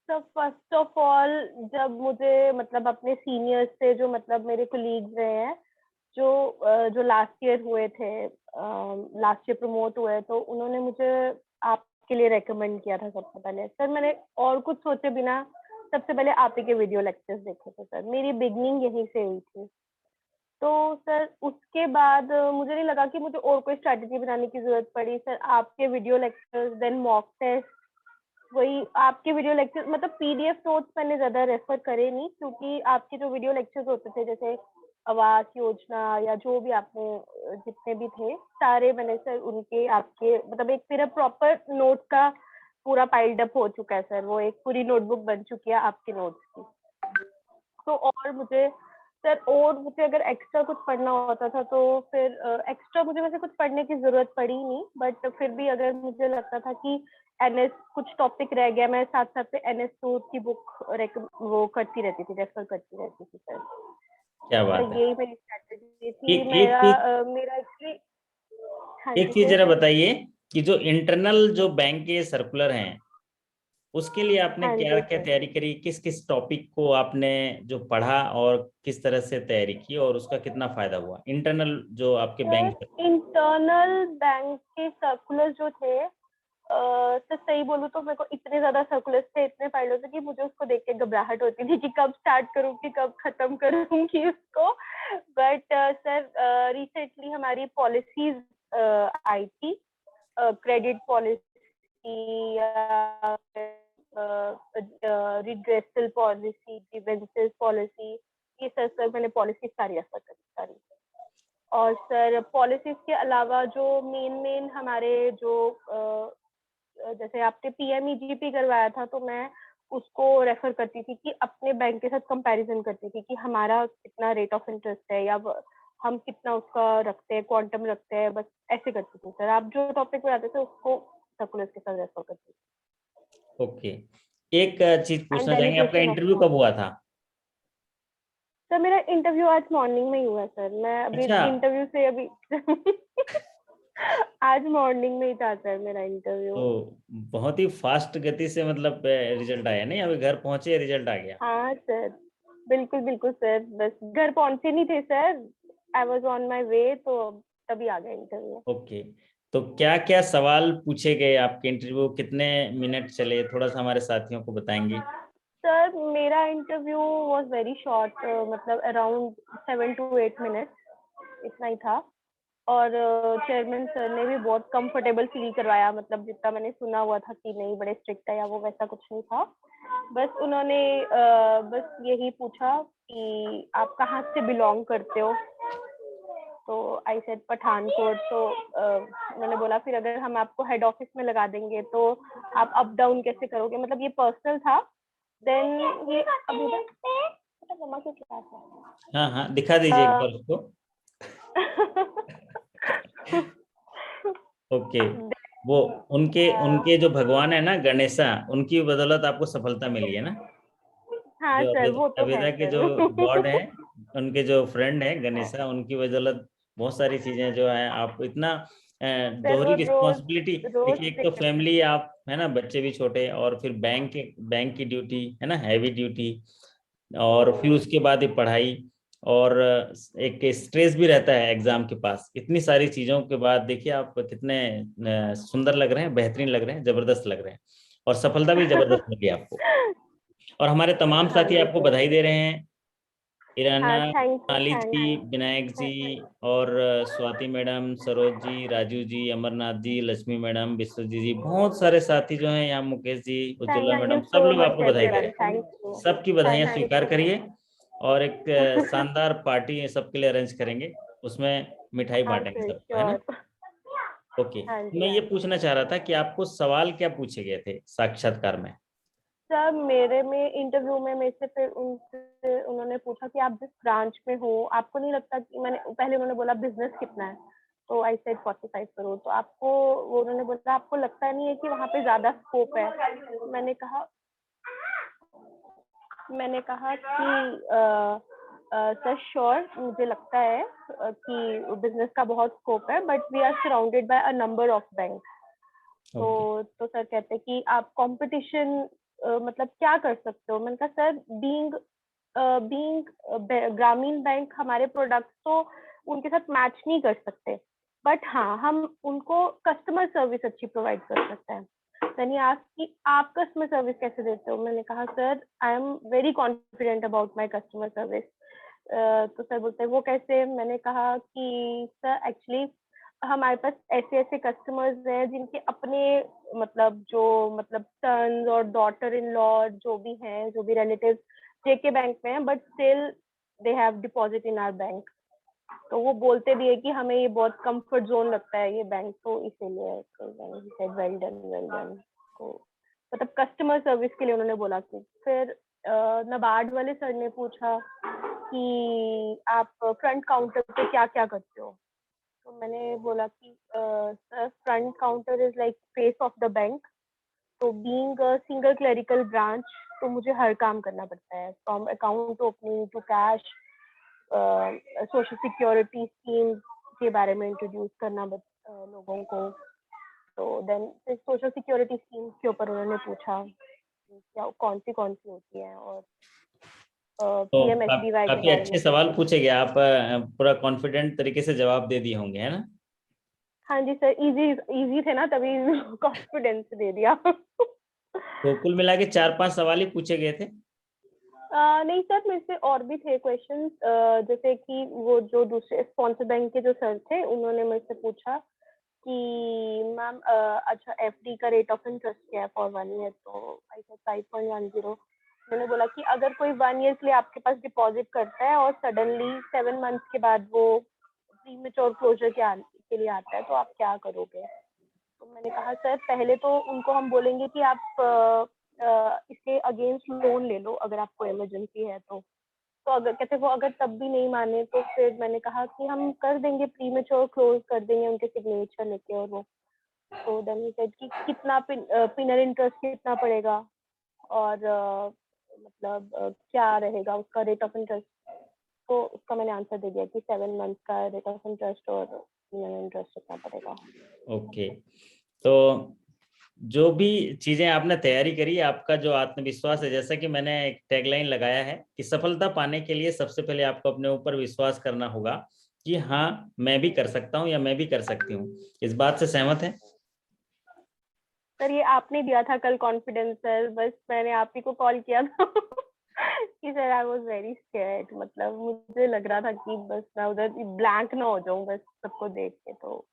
तो फर्स्ट ऑफ ऑल, जब मुझे मतलब अपने सीनियर्स से, जो मतलब मेरे कोलीग्स रहे हैं, जो जो लास्ट ईयर हुए थे लास्ट ईयर प्रमोट हुए हैं, तो उन्होंने मुझे आपके लिए रेकमेंड किया था सबसे पहले। सर मैंने और कुछ सोचे बिना सबसे पहले आप ही के वीडियो लेक्चर्स देखे थे सर, मेरी बिगनिंग यहीं से हुई थी। तो सर उसके बाद मुझे नहीं लगा कि मुझे और कोई स्ट्रैटेजी बनाने की जरूरत पड़ी सर। आपके video lectures, then mock test, वही आपके वीडियो लेक्चर, मतलब पीडीएफ नोट्स मैंने ज्यादा रेफर करे नहीं, क्योंकि आपके जो वीडियो लेक्चर्स होते थे जैसे आवास योजना या जो भी आपने जितने भी थे सारे मैंने सर उनके आपके मतलब एक मेरा प्रॉपर नोट का पूरा पाइल्ड अप हो चुका है सर, वो एक पूरी नोटबुक बन चुकी है आपके नोट्स की। तो और मुझे सर और मुझे अगर एक्स्ट्रा कुछ पढ़ना होता था तो फिर एक्स्ट्रा मुझे वैसे कुछ पढ़ने की जरूरत पड़ी नहीं, बट फिर भी अगर मुझे लगता था कि एनएस कुछ टॉपिक रह गया, मैं साथ साथ में एनएस सूद की बुक वो करती रहती थी, रेफर करती रहती थी सर। क्या तो बात है। यही मेरी स्ट्रैटेजी थी। एक चीज मेरा एक्चुअली, हाँ एक जी चीज सर। जरा बताइए कि जो इंटरनल जो बैंक के सर्कुलर हैं उसके लिए आपने हाँ क्या जी क्या सर। तैयारी करी, किस किस टॉपिक को आपने जो पढ़ा और किस तरह से तैयारी की और उसका कितना फायदा हुआ इंटरनल जो आपके बैंक। सर इंटरनल बैंक के सर्कुलर जो थे तो सही बोलूं तो मेरे को इतने ज्यादा सर्कुलर्स थे, इतने फाइलों थे कि मुझे उसको देख के घबराहट होती थी कि कब स्टार्ट करूंगी कब खत्म करूंगी उसको। बट सर रिसेंटली हमारी पॉलिसीज आई थी, क्रेडिट पॉलिसी या रिड्रेसल पॉलिसी, डिवेंचर्स पॉलिसी, ये सर मैंने पॉलिसी सारी रेफर करी सारी। और सर पॉलिसीज के अलावा जो मेन हमारे जो जैसे आपने पीएमईजीपी करवाया था तो मैं उसको रेफर करती थी कि अपने बैंक के साथ कंपैरिजन करती थी कि हमारा कितना रेट ऑफ इंटरेस्ट है या हम कितना उसका रखते हैं, क्वांटम रखते हैं, बस ऐसे करती थी सर। आप जो टॉपिक में आते थे उसको सर्कुलर्स के साथ रेफर करती थी। ओके, एक चीज एंड पूछना चाहेंगे, आपका डेलीगेशन ऑफ इंटरव्यू कब हुआ था? सर मेरा इंटरव्यू आज मॉर्निंग में ही हुआ सर, मैं अभी अच्छा, इंटरव्यू से अभी आज मॉर्निंग में ही था सर मेरा इंटरव्यू। तो बहुत ही फास्ट गति से मतलब रिजल्ट आया, नहीं अभी घर पहुंचे रिजल्ट आ गया? हाँ सर, बिल्कुल बिल्कुल सर, बस घर पहुंचे नहीं थे sir, I was on my way, तो तभी आ गया इंटरव्यू। ओके, तो क्या क्या सवाल पूछे गए आपके इंटरव्यू, कितने मिनट चले, थोड़ा सा हमारे साथियों को बताएंगे? सर मेरा इंटरव्यू वॉज वेरी शॉर्ट, मतलब अराउंड 7 to 8 मिनट इतना ही था। और चेयरमैन सर ने भी बहुत कंफर्टेबल फील करवाया, मतलब जितना मैंने सुना हुआ था कि नहीं बड़े स्ट्रिक्ट है या वो, वैसा कुछ नहीं था। बस उन्होंने बस यही पूछा कि आप कहाँ से बिलोंग करते हो, तो आई सेड पठानकोट। तो उन्होंने बोला फिर अगर हम आपको हेड ऑफिस में लगा देंगे तो आप अप डाउन कैसे करोगे, मतलब ये पर्सनल था। देन ये अभी मम्मा की क्लास हाँ हाँ, दिखा दीजिए एक बार है। उसको। ओके, वो उनके उनके जो भगवान है ना गणेशा, उनकी बदौलत आपको सफलता मिली है ना? हाँ जो सर वो तो है अभेदा के जो गॉड सर। है, उनके जो फ्रेंड है गणेशा, उनकी बदौलत बहुत सारी चीजें जो है आप इतना सर दोहरी वो रोज रिस्पॉन्सिबिलिटी। रोज देखिए, एक तो देख, फैमिली आप है ना, बच्चे भी छोटे, और फिर बैंक की ड्यूटी है ना, हैवी ड्यूटी, और फिर उसके बाद ये पढ़ाई, और एक स्ट्रेस भी रहता है एग्जाम के पास। इतनी सारी चीजों के बाद देखिए आप कितने सुंदर लग रहे हैं, बेहतरीन लग रहे हैं, जबरदस्त लग रहे हैं, और सफलता भी जबरदस्त मिली आपको। और हमारे तमाम हाँ साथी जी आपको सर। बधाई दे रहे हैं, ईराना, हाँ माली थैंक जी, विनायक जी, और स्वाति मैडम, सरोज जी, राजू जी, अमरनाथ जी, लक्ष्मी मैडम, विश्वजीत जी, बहुत सारे साथी जो हैं यहाँ, Mukesh ji, Ujjwala thank you madam, सब सो लोग आपको मच बधाई दे रहे एवरीवन, हैं। Thank you. सबकी बधाइयां थैंक स्वीकार करिए, और एक यू। शानदार पार्टी सबके लिए अरेंज करेंगे, उसमें मिठाई हाँ बांटेंगे सर सबको, है ना? श्योर। ओके, हाँ मैं जी ये हाँ जी। पूछना चाह रहा था कि आपको सवाल क्या पूछे गए थे साक्षात्कार में? सर मेरे में इंटरव्यू में मेरे से फिर उनसे उन्होंने पूछा कि आप जिस ब्रांच में हो आपको नहीं लगता कि, मैंने पहले उन्होंने बोला बिजनेस कितना है, तो आई सेड 45 करोड़, तो आपको वो उन्होंने बोला आपको लगता नहीं है कि वहाँ पे ज्यादा स्कोप है? मैंने कहा कि सर श्योर मुझे लगता है कि बिजनेस का बहुत स्कोप है, but we are surrounded by a number of bank. Okay, तो सर कहते हैं कि आप कंपटीशन मतलब क्या कर सकते हो? मैंने कहा सर बीइंग बीइंग ग्रामीण बैंक हमारे प्रोडक्ट्स तो उनके साथ मैच नहीं कर सकते, बट हाँ, हम उनको कस्टमर सर्विस अच्छी प्रोवाइड कर सकते हैं। Then he asked कि आप कस्टमर सर्विस कैसे देते हो? मैंने कहा sir I am very confident about my customer service. तो सर बोलते हैं वो कैसे? मैंने कहा कि सर एक्चुअली हमारे पास ऐसे ऐसे कस्टमर्स हैं जिनके अपने मतलब सन्स और डॉटर इन लॉ जो भी हैं, जो भी रिलेटिव जेके बैंक में हैं, but still they have deposit in our bank. तो वो बोलते भी है कि हमें ये बहुत कंफर्ट जोन लगता है ये बैंक, तो इसीलिए वेल डन वेल डन। तो मतलब कस्टमर सर्विस के लिए उन्होंने बोला कि फिर नाबार्ड वाले सर ने पूछा कि आप फ्रंट काउंटर पे क्या क्या करते हो? तो मैंने बोला कि sir front counter is like face of the bank, तो being a single clerical branch तो मुझे हर काम करना पड़ता है, from account opening to cash, social security scheme के बारे में इंट्रोड्यूस करना लोगों को। तो देन सोशल सिक्योरिटी स्कीम के ऊपर उन्होंने पूछा क्या कौन सी होती है, और तो पीएमएसबीवाई के काफी बारे अच्छे में सवाल पूछा। पूछे गए, आप पूरा कॉन्फिडेंट तरीके से जवाब दे दिए होंगे, है ना? हाँ जी सर, इजी थे ना, तभी कॉन्फिडेंस दे दिया। तो कुल मिला के 4-5 सवाल ही पूछे गए थे। नहीं सर, मेरे से और भी थे क्वेश्चंस, जैसे कि वो जो दूसरे स्पॉन्सर बैंक के जो सर थे उन्होंने मेरे से पूछा कि मैम अच्छा एफडी का रेट ऑफ इंटरेस्ट क्या है फॉर 1 ईयर? तो आई सेड 5.10। मैंने बोला कि अगर कोई 1 ईयर के लिए आपके पास डिपॉजिट करता है और सडनली 7 मंथ्स के बाद वो प्रीमेच्योर क्लोजर के लिए आता है तो आप क्या करोगे? तो मैंने कहा सर पहले तो उनको हम बोलेंगे कि आप इसके अगेंस्ट लोन ले लो अगर आपको इमरजेंसी है तो अगर कहते वो अगर तब भी नहीं माने तो फिर मैंने कहा कि हम कर देंगे, प्रीमेच्योर क्लोज कर देंगे उनके सिग्नेचर लेके। और वो तो देन ही सेड कि कितना पिनल इंटरेस्ट कितना पड़ेगा और क्या रहेगा उसका रेट ऑफ इंटरेस्ट। तो उसका मैंने आंसर दे दिया कि 7 मंथ का रेट ऑफ इंटरेस्ट और पिनल इंटरेस्ट कितना पड़ेगा। ओके, तो जो भी चीजें आपने तैयारी करी, आपका जो आत्मविश्वास है, जैसा कि मैंने एक टैगलाइन लगाया है कि सफलता पाने के लिए सबसे पहले आपको अपने ऊपर विश्वास करना होगा कि हाँ मैं भी कर सकता हूँ या मैं भी कर सकती हूँ। इस बात से सहमत है? सर ये आपने दिया था कल कॉन्फिडेंस सर, बस मैंने आप ही को कॉल किया था कि sir I was very scared, मतलब मुझे लग रहा था कि बस मैं उधर ब्लैंक ना हो जाऊं बस सबको देख के। तो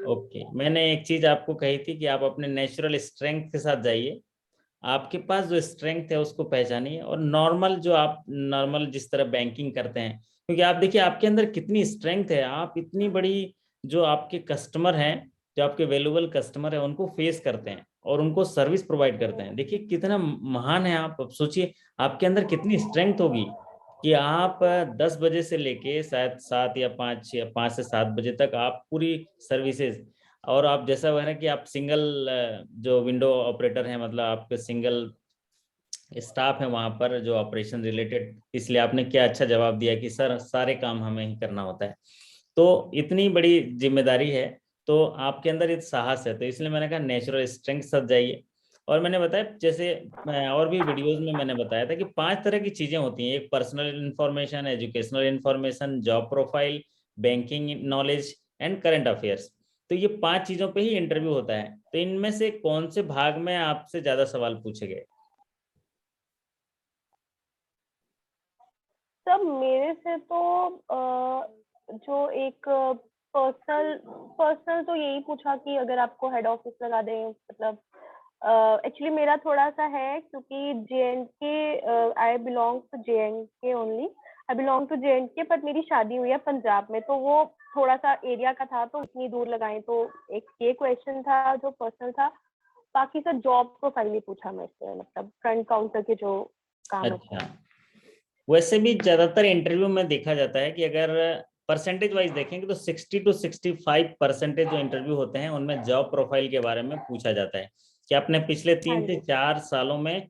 ओके, मैंने एक चीज आपको कही थी कि आप अपने नेचुरल स्ट्रेंथ के साथ जाइए, आपके पास जो स्ट्रेंथ है उसको पहचानिए, और नॉर्मल जिस तरह बैंकिंग करते हैं, क्योंकि आप देखिए आपके अंदर कितनी स्ट्रेंथ है, आप इतनी बड़ी जो आपके कस्टमर हैं, जो आपके वैल्यूएबल कस्टमर है उनको फेस करते हैं और उनको सर्विस प्रोवाइड करते हैं। देखिए कितना महान है आप। अब सोचिए आपके अंदर कितनी स्ट्रेंथ होगी कि आप 10 बजे से लेके शायद 7 या 5 से 7 बजे तक आप पूरी सर्विसेज, और आप जैसा हुआ ना कि आप सिंगल जो विंडो ऑपरेटर हैं, मतलब आपके सिंगल स्टाफ है वहां पर जो ऑपरेशन रिलेटेड, इसलिए आपने क्या अच्छा जवाब दिया कि सर सारे काम हमें ही करना होता है। तो इतनी बड़ी जिम्मेदारी है, तो आपके अंदर एक साहस है, तो इसलिए मैंने कहा नेचुरल स्ट्रेंथ साथ जाइए। और मैंने बताया जैसे और भी वीडियोस में मैंने बताया था कि 5 तरह की चीजें होती हैं, एक personal information, educational information, job profile, banking knowledge and current affairs. तो ये 5 चीजों पे ही इंटरव्यू होता है। तो इनमें से कौन से भाग में आपसे ज्यादा सवाल पूछे गए? सब मेरे से तो जो एक पर्सनल तो यही पूछा कि अगर आपको हेड ऑफिस लगा दें, मतलब एक्चुअली मेरा थोड़ा सा है क्योंकि JNK, I belong to JNK only, I belong to JNK, but मेरी शादी हुई है पंजाब में, तो वो थोड़ा सा एरिया का था तो उतनी दूर लगाएं, तो एक ये क्वेश्चन था जो पर्सनल था। बाकी सर जॉब प्रोफाइल ही पूछा मेरे से, मतलब फ्रंट काउंटर के जो काम होते अच्छा, हैं। वैसे भी ज्यादातर इंटरव्यू में देखा जाता है कि अगर परसेंटेज वाइज देखेंगे तो 60 to 65% जो इंटरव्यू होते हैं उनमें जॉब प्रोफाइल के बारे में पूछा जाता है कि आपने पिछले हाँ 3 से जी 4 सालों में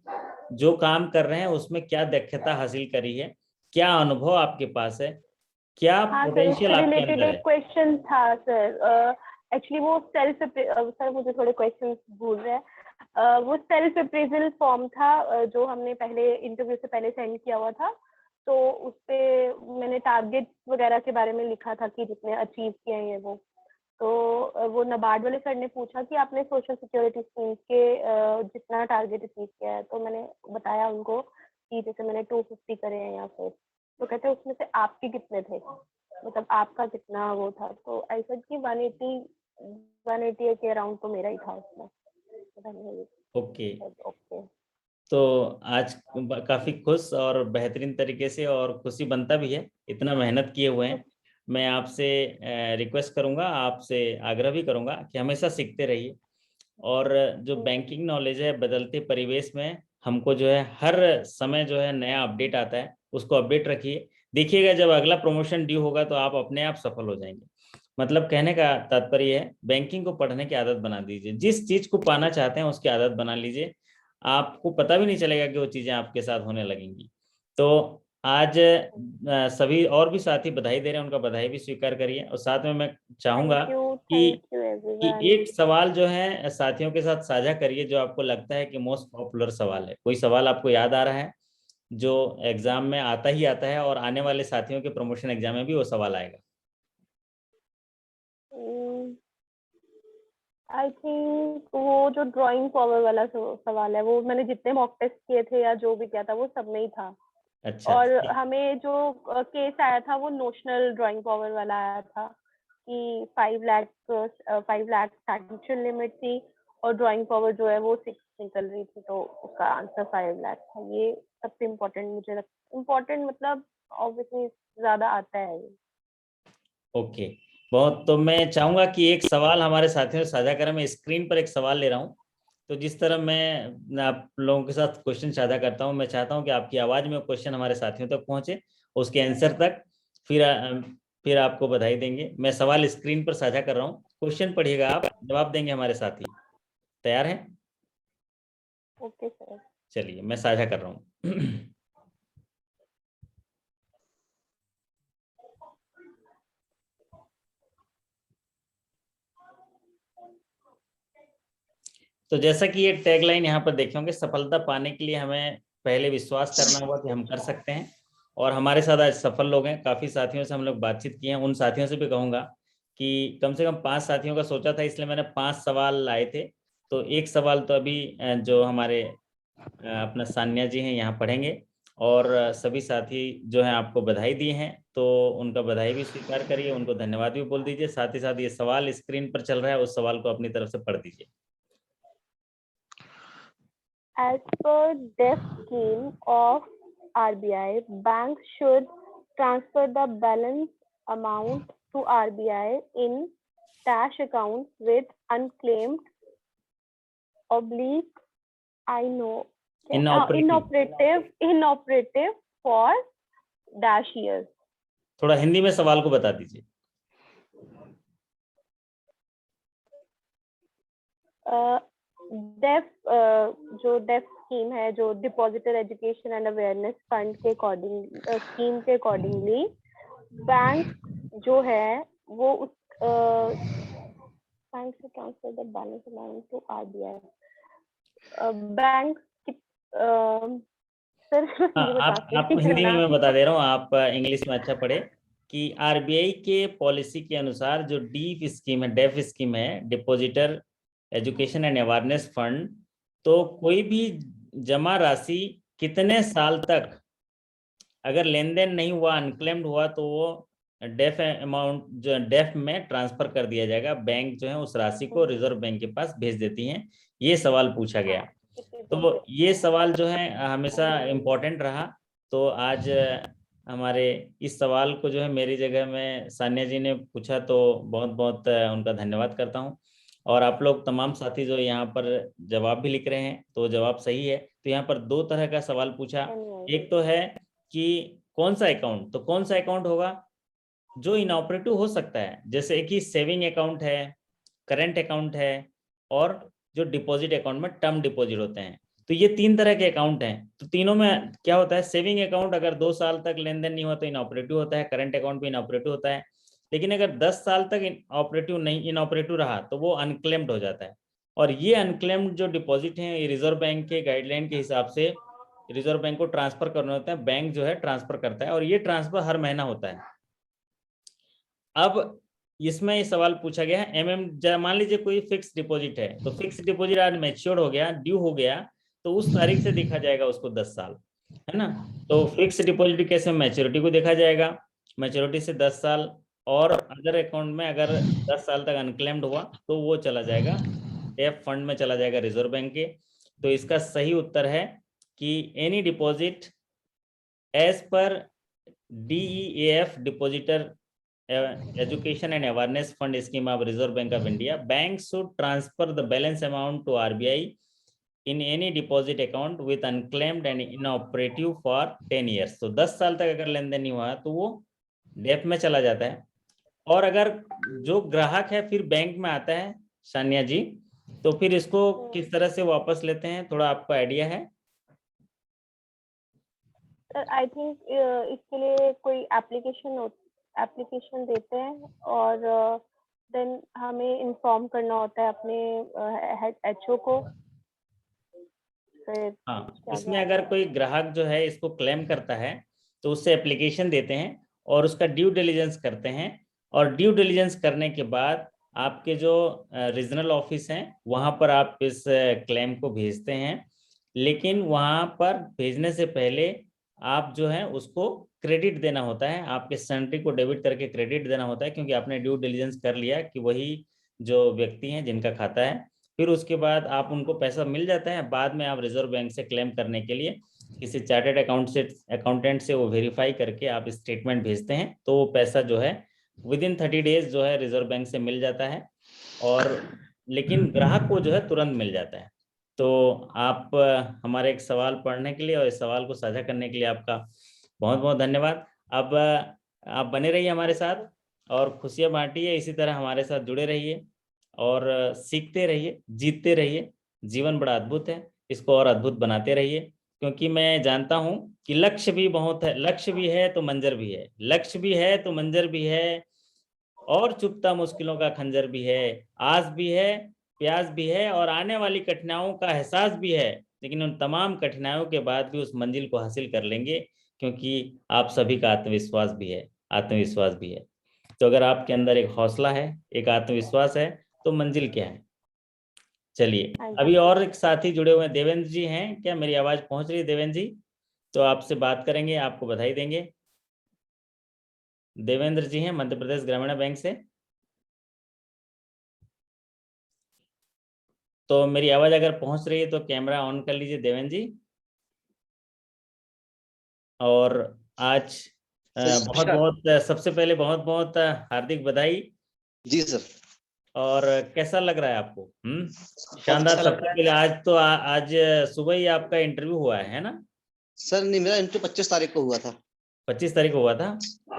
जो काम कर रहे हैं उसमें क्या दक्षता हासिल करी है, क्या अनुभव आपके पास है, क्या हाँ सर, पोटेंशियल उससे आपके रिलेटेड अंदर एक है। क्वेश्चन था सर। एक्चुअली वो सर मुझे थोड़े क्वेश्चन भूल रहे हैं। वो सेल्फ अप्रेजल फॉर्म था जो हमने पहले इंटरव्यू से पहले सेंड किया हुआ था, तो उस पे मैंने टारगेट वगैरह के बारे में लिखा था कि जितने अचीव किए हैं ये वो। तो वो नाबार्ड वाले सर ने पूछा कि आपने सोशल सिक्योरिटी स्कीम के जितना टारगेट अचीव किया है, तो मैंने बताया उनको कि जैसे मैंने 250 करे हैं या फिर, तो कहते हैं उसमें से आपके कितने थे, मतलब आपका कितना वो था, तो आई सेड कि 180 के अराउंड तो मेरा ही था उसमें। Okay, okay. तो आज काफी खुश और बेहतरीन तरीके से, और खुशी बनता भी है, इतना मेहनत किए हुए हैं। मैं आपसे रिक्वेस्ट करूंगा, आपसे आग्रह भी करूंगा कि हमेशा सीखते रहिए, और जो बैंकिंग नॉलेज है बदलते परिवेश में हमको जो है हर समय जो है नया अपडेट आता है, उसको अपडेट रखिए। देखिएगा जब अगला प्रमोशन ड्यू होगा तो आप अपने आप सफल हो जाएंगे। मतलब कहने का तात्पर्य है, बैंकिंग को पढ़ने की आदत बना दीजिए, जिस चीज को पाना चाहते हैं उसकी आदत बना लीजिए, आपको पता भी नहीं चलेगा कि वो चीजें आपके साथ होने लगेंगी। तो आज सभी और भी साथी बधाई दे रहे हैं, उनका बधाई भी स्वीकार करिए। और साथ में मैं चाहूंगा थैंक यू कि एवरीवन। एक सवाल जो है साथियों के साथ साझा करिए, जो आपको लगता है कि मोस्ट पॉपुलर सवाल है। कोई सवाल आपको याद आ रहा है जो एग्जाम में आता ही आता है, और आने वाले साथियों के प्रमोशन एग्जाम में भी वो सवाल आएगा? आई थिंक वो जो ड्राइंग पावर वाला सवाल है, वो मैंने जितने मॉक टेस्ट किए थे या जो भी किया था वो सब में ही था। अच्छा, और हमें जो केस आया था वो नोशनल ड्राइंग पावर वाला आया था कि 5 लाख सैंक्शन लिमिट थी, और ड्राइंग पावर जो है वो 6 निकल रही थी, तो उसका आंसर 5 लाख था। ये सबसे इम्पोर्टेंट मुझे लगता, इम्पोर्टेंट मतलब ऑब्वियसली ज्यादा आता है ये। ओके, बहुत। तो मैं चाहूंगा कि एक सवाल हमारे साथियों से साझा करें। मैं स्क्रीन पर एक सवाल ले रहा हूँ, तो जिस तरह मैं आप लोगों के साथ क्वेश्चन साझा करता हूँ, मैं चाहता हूँ कि आपकी आवाज में क्वेश्चन हमारे साथियों तक पहुंचे, उसके आंसर तक, फिर आपको बधाई देंगे। मैं सवाल स्क्रीन पर साझा कर रहा हूँ, क्वेश्चन पढ़िएगा, आप जवाब देंगे हमारे साथी। तैयार हैं? Okay sir. चलिए मैं साझा कर रहा हूँ। तो जैसा कि ये टैगलाइन यहाँ पर देखे होंगे, सफलता पाने के लिए हमें पहले विश्वास करना होगा कि हम कर सकते हैं। और हमारे साथ आज सफल लोग हैं, काफी साथियों से हम लोग बातचीत किए हैं। उन साथियों से भी कहूंगा कि कम से कम 5 साथियों का सोचा था, इसलिए मैंने 5 सवाल लाए थे। तो एक सवाल तो अभी जो हमारे अपना सान्या जी हैं यहाँ पढ़ेंगे, और सभी साथी जो हैं आपको बधाई दिए हैं, तो उनका बधाई भी स्वीकार करिए, उनको धन्यवाद भी बोल दीजिए। साथ ही साथ ये सवाल स्क्रीन पर चल रहा है, उस सवाल को अपनी तरफ से पढ़ दीजिए। As per DEF scheme of RBI, banks should transfer the balance amount to RBI in cash account with unclaimed oblique inoperative for dash years. थोड़ा हिंदी में सवाल को बता दीजिए। जो डेफ स्कीम है, जो depositor education and awareness fund के स्कीम के अकॉर्डिंगली बैंक जो है वो उस बैंक से transfer the balance amount to RBI. Bank sir आप हिंदी में मैं बता दे रहा हूँ, आप इंग्लिश में अच्छा पढ़े कि आरबीआई के पॉलिसी के अनुसार जो डेफ स्कीम है, depositor education and awareness fund, तो कोई भी जमा राशि कितने साल तक अगर लेन देन नहीं हुआ, अनक्लेम्ड हुआ, तो वो डेफ अमाउंट जो डेफ में ट्रांसफर कर दिया जाएगा। बैंक जो है उस राशि को रिजर्व बैंक के पास भेज देती हैं। ये सवाल पूछा गया। तो ये सवाल जो है हमेशा इम्पोर्टेंट रहा। तो आज हमारे इस सवाल को जो है मेरी जगह में सान्या जी ने पूछा, तो बहुत बहुत उनका धन्यवाद करता हूँ। और आप लोग तमाम साथी जो यहाँ पर जवाब भी लिख रहे हैं, तो जवाब सही है। तो यहाँ पर 2 तरह का सवाल पूछा। एक तो है कि कौन सा अकाउंट, तो कौन सा अकाउंट होगा जो इनऑपरेटिव हो सकता है, जैसे कि सेविंग अकाउंट है, करंट अकाउंट है, और जो डिपॉजिट अकाउंट में टर्म डिपॉजिट होते हैं। तो ये 3 तरह के अकाउंट हैं। तो तीनों में क्या होता है, सेविंग अकाउंट अगर 2 साल तक लेन देन नहीं हुआ तो इनऑपरेटिव होता है, करंट अकाउंट भी इनऑपरेटिव होता है। लेकिन अगर 10 साल तक इनऑपरेटिव रहा तो वो अनक्लेम्ड हो जाता है। और ये अनक्लेम्ड जो डिपॉजिट हैं, ये रिजर्व बैंक के गाइडलाइन के हिसाब से रिजर्व बैंक को ट्रांसफर करने होते हैं। बैंक जो है ट्रांसफर करता है, और ये ट्रांसफर हर महीना होता है। अब इसमें ये सवाल पूछा गया है मान लीजिए कोई फिक्स डिपॉजिट है, तो फिक्स डिपॉजिट आज मैच्योर हो गया, ड्यू हो गया, तो उस तारीख से देखा जाएगा उसको 10 साल, है ना। तो फिक्स डिपॉजिट कैसे, मैच्योरिटी को देखा जाएगा, मैच्योरिटी से 10 साल, और अदर अकाउंट में अगर 10 साल तक अनक्लेम्ड हुआ तो वो चला जाएगा एफ फंड में, चला जाएगा रिजर्व बैंक के। तो इसका सही उत्तर है कि एनी डिपॉजिट एज पर DEAF depositor Education and Awareness Fund Scheme of Reserve Bank of India, banks should transfer the balance amount to RBI in any deposit account with unclaimed and inoperative for 10 years. तो 10 साल तक अगर लेन then नहीं हुआ तो वो def में चला जाता है। और अगर जो ग्राहक है फिर बैंक में आता है सानिया जी, तो फिर इसको किस तरह से वापस लेते हैं, थोड़ा आपको आइडिया है? सर आई थिंक इसके लिए कोई एप्लीकेशन देते हैं और देन हमें इन्फॉर्म करना होता है अपने हेड एचओ को। हाँ, इसमें अगर कोई ग्राहक जो है इसको क्लेम करता है तो उससे एप्लीकेशन देते हैं और उसका ड्यू डिलिजेंस करते हैं, और ड्यू डिलिजेंस करने के बाद आपके जो रीजनल ऑफिस हैं वहाँ पर आप इस क्लेम को भेजते हैं। लेकिन वहाँ पर भेजने से पहले आप जो है उसको क्रेडिट देना होता है, आपके सैलरी को डेबिट करके क्रेडिट देना होता है, क्योंकि आपने ड्यू डिलिजेंस कर लिया कि वही जो व्यक्ति हैं जिनका खाता है। फिर उसके बाद आप उनको पैसा मिल जाता है, बाद में आप रिजर्व बैंक से क्लेम करने के लिए किसी चार्टर्ड अकाउंटेंट से वो वेरीफाई करके आप स्टेटमेंट भेजते हैं, तो वो पैसा जो है विदिन 30 डेज जो है रिजर्व बैंक से मिल जाता है, और लेकिन ग्राहक को जो है तुरंत मिल जाता है। तो आप हमारे एक सवाल पढ़ने के लिए और इस सवाल को साझा करने के लिए आपका बहुत बहुत धन्यवाद। अब आप बने रहिए हमारे साथ और खुशियाँ बांटिए, इसी तरह हमारे साथ जुड़े रहिए और सीखते रहिए, जीतते रहिए। जीवन बड़ा अद्भुत है, इसको और अद्भुत बनाते रहिए, क्योंकि मैं जानता हूं कि लक्ष्य भी बहुत है, लक्ष्य भी है तो मंजर भी है, लक्ष्य भी है तो मंजर भी है, और चुपता मुश्किलों का खंजर भी है, आस भी है, प्यास भी है, और आने वाली कठिनाइयों का एहसास भी है। लेकिन उन तमाम कठिनाइयों के बाद भी उस मंजिल को हासिल कर लेंगे, क्योंकि आप सभी का आत्मविश्वास भी है, आत्मविश्वास भी है। तो अगर आपके अंदर एक हौसला है, एक आत्मविश्वास है, तो मंजिल क्या है। चलिए, अभी और एक साथी जुड़े हुए हैं, देवेंद्र जी हैं क्या? मेरी आवाज पहुंच रही है देवेंद्र जी? तो आपसे बात करेंगे, आपको बधाई देंगे। देवेंद्र जी हैं मध्य प्रदेश ग्रामीण बैंक से। तो मेरी आवाज अगर पहुंच रही है तो कैमरा ऑन कर लीजिए देवेंद्र जी। और आज बहुत बहुत सबसे पहले बहुत बहुत हार्दिक बधाई जी सर। और कैसा लग रहा है आपको? शानदार। सबसे पहले आज तो आज सुबह ही आपका इंटरव्यू हुआ है ना? सर नहीं, मेरा इंटरव्यू 25 तारीख को हुआ था। 25 तारीख को हुआ था?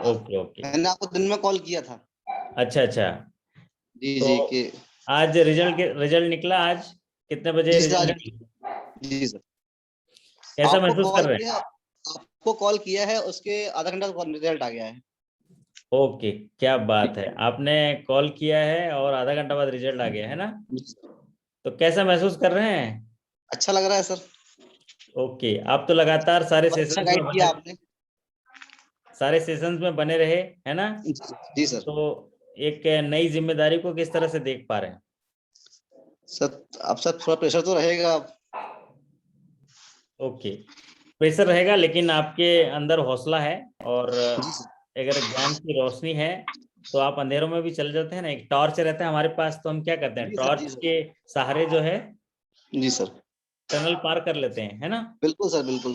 ओके ओके, मैंने आपको दिन में कॉल किया था। अच्छा अच्छा। जी तो जी के आज रिजल्ट निकला आज कितने बजे? जी सर। कैसा महसूस कर रहे हैं? आपको कॉल किया है, उसके आधा घंटा बाद रिजल्ट आ गया है। ओके, क्या बात है, आपने कॉल किया है और आधा घंटा बाद रिजल्ट आ गया है ना? तो कैसा महसूस कर रहे हैं? अच्छा लग रहा है सर। ओके, आप तो लगातार सारे सेशंस गाइड किया आपने, सारे सेशंस में बने रहे, है ना? जी सर। तो एक नई जिम्मेदारी को किस तरह से देख पा रहे हैं? सर अब सर थोड़ा प्रेशर तो रहेगा। ओके, प्रेशर रहेगा, लेकिन आपके अंदर हौसला है, और अगर ज्ञान की रोशनी है तो आप अंधेरों में भी चल जाते हैं ना। एक टॉर्च रहता है हमारे पास, तो हम क्या करते हैं, टॉर्च के सहारे जो है जी सर टनल पार कर लेते हैं, है ना? बिल्कुल सर बिल्कुल।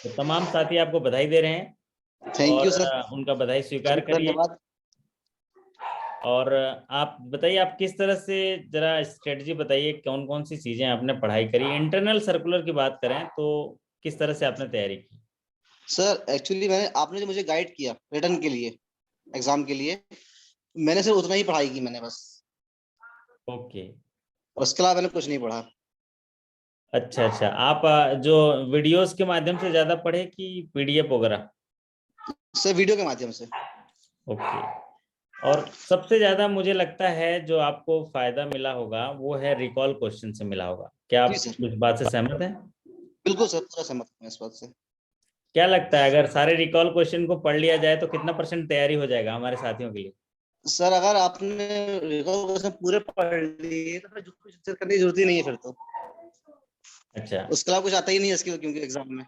तो तमाम साथी आपको बधाई दे रहे हैं, थैंक यू और सर, उनका बधाई स्वीकार करिए। धन्यवाद। और आप बताइए, आप किस तरह से, जरा स्ट्रेटजी बताइए, कौन कौन सी चीजें आपने पढ़ाई करी? इंटरनल सर्कुलर की बात करें तो किस तरह से आपने तैयारी की? सर एक्चुअली आपने जो मुझे गाइड किया रिटर्न के लिए, एग्जाम के लिए, मैंने सिर्फ उतना ही पढ़ाई की मैंने बस। ओके, उसके अलावा मैंने कुछ नहीं पढ़ा। अच्छा अच्छा। आप जो वीडियोस के माध्यम से ज्यादा पढ़े कि PDF वगैरह? सर वीडियो के माध्यम से। ओके, और सबसे ज्यादा मुझे लगता है जो आपको फायदा मिला होगा वो है रिकॉल क्वेश्चन से मिला होगा। क्या आप इस बात से सहमत हैं? बिल्कुल सर, पूरा सहमत हूं इस बात से। क्या लगता है, अगर सारे रिकॉल क्वेश्चन को पढ़ लिया जाए तो कितना % तैयारी हो जाएगा हमारे साथियों के लिए? सर अगर आपने रिकॉल क्वेश्चन पूरे पढ़ लिए तो फिर कुछ करने की जरूरत ही नहीं है फिर तो। अच्छा, उसके अलावा कुछ आता ही नहीं है इसके, क्योंकि एग्जाम में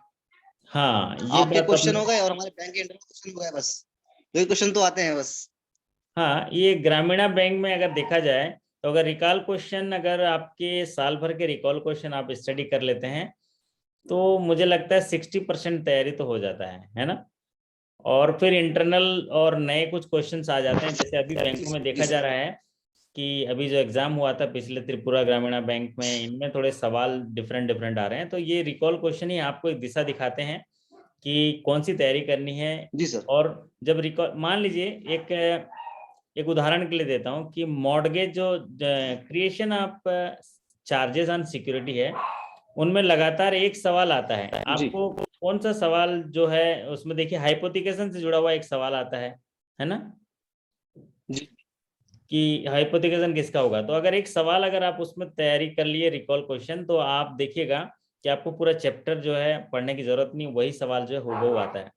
हाँ ये आपके बात क्वेश्चन अपने, हो गए और हमारे बैंक के इंटरनल क्वेश्चन हो गए, बस 2 क्वेश्चन तो आते हैं बस। हाँ ये ग्रामीणा बैंक में अगर देखा जाए तो अगर रिकॉल क्वेश्चन, अगर आपके साल भर के रिकॉल क्वेश्चन आप स्टडी कर लेते हैं तो मुझे लगता है 60% तैयारी तो हो जाता है ना। और फिर इंटरनल और नए कुछ क्वेश्चंस आ जाते हैं, जैसे अभी बैंकों में जी देखा जा सर। रहा है कि अभी जो एग्जाम हुआ था पिछले त्रिपुरा ग्रामीणा बैंक में, इनमें थोड़े सवाल डिफरेंट डिफरेंट आ रहे हैं। तो ये रिकॉल क्वेश्चन ही आपको एक दिशा दिखाते हैं कि कौन सी तैयारी करनी है। जी सर। और जब रिकॉल, मान लीजिए एक उदाहरण के लिए देता हूँ कि मॉर्गेज जो creation of charges on security है, उनमें लगातार एक सवाल आता है। जी आपको कौन सा सवाल जो है उसमें देखिए हाइपोथिकेशन से जुड़ा हुआ एक सवाल आता है ना, जी कि हाइपोथिकेशन किसका होगा। तो अगर एक सवाल अगर आप उसमें तैयारी कर लिए रिकॉल क्वेश्चन, तो आप देखिएगा कि आपको पूरा चैप्टर जो है पढ़ने की जरूरत नहीं, वही सवाल जो है हूबहू आता है।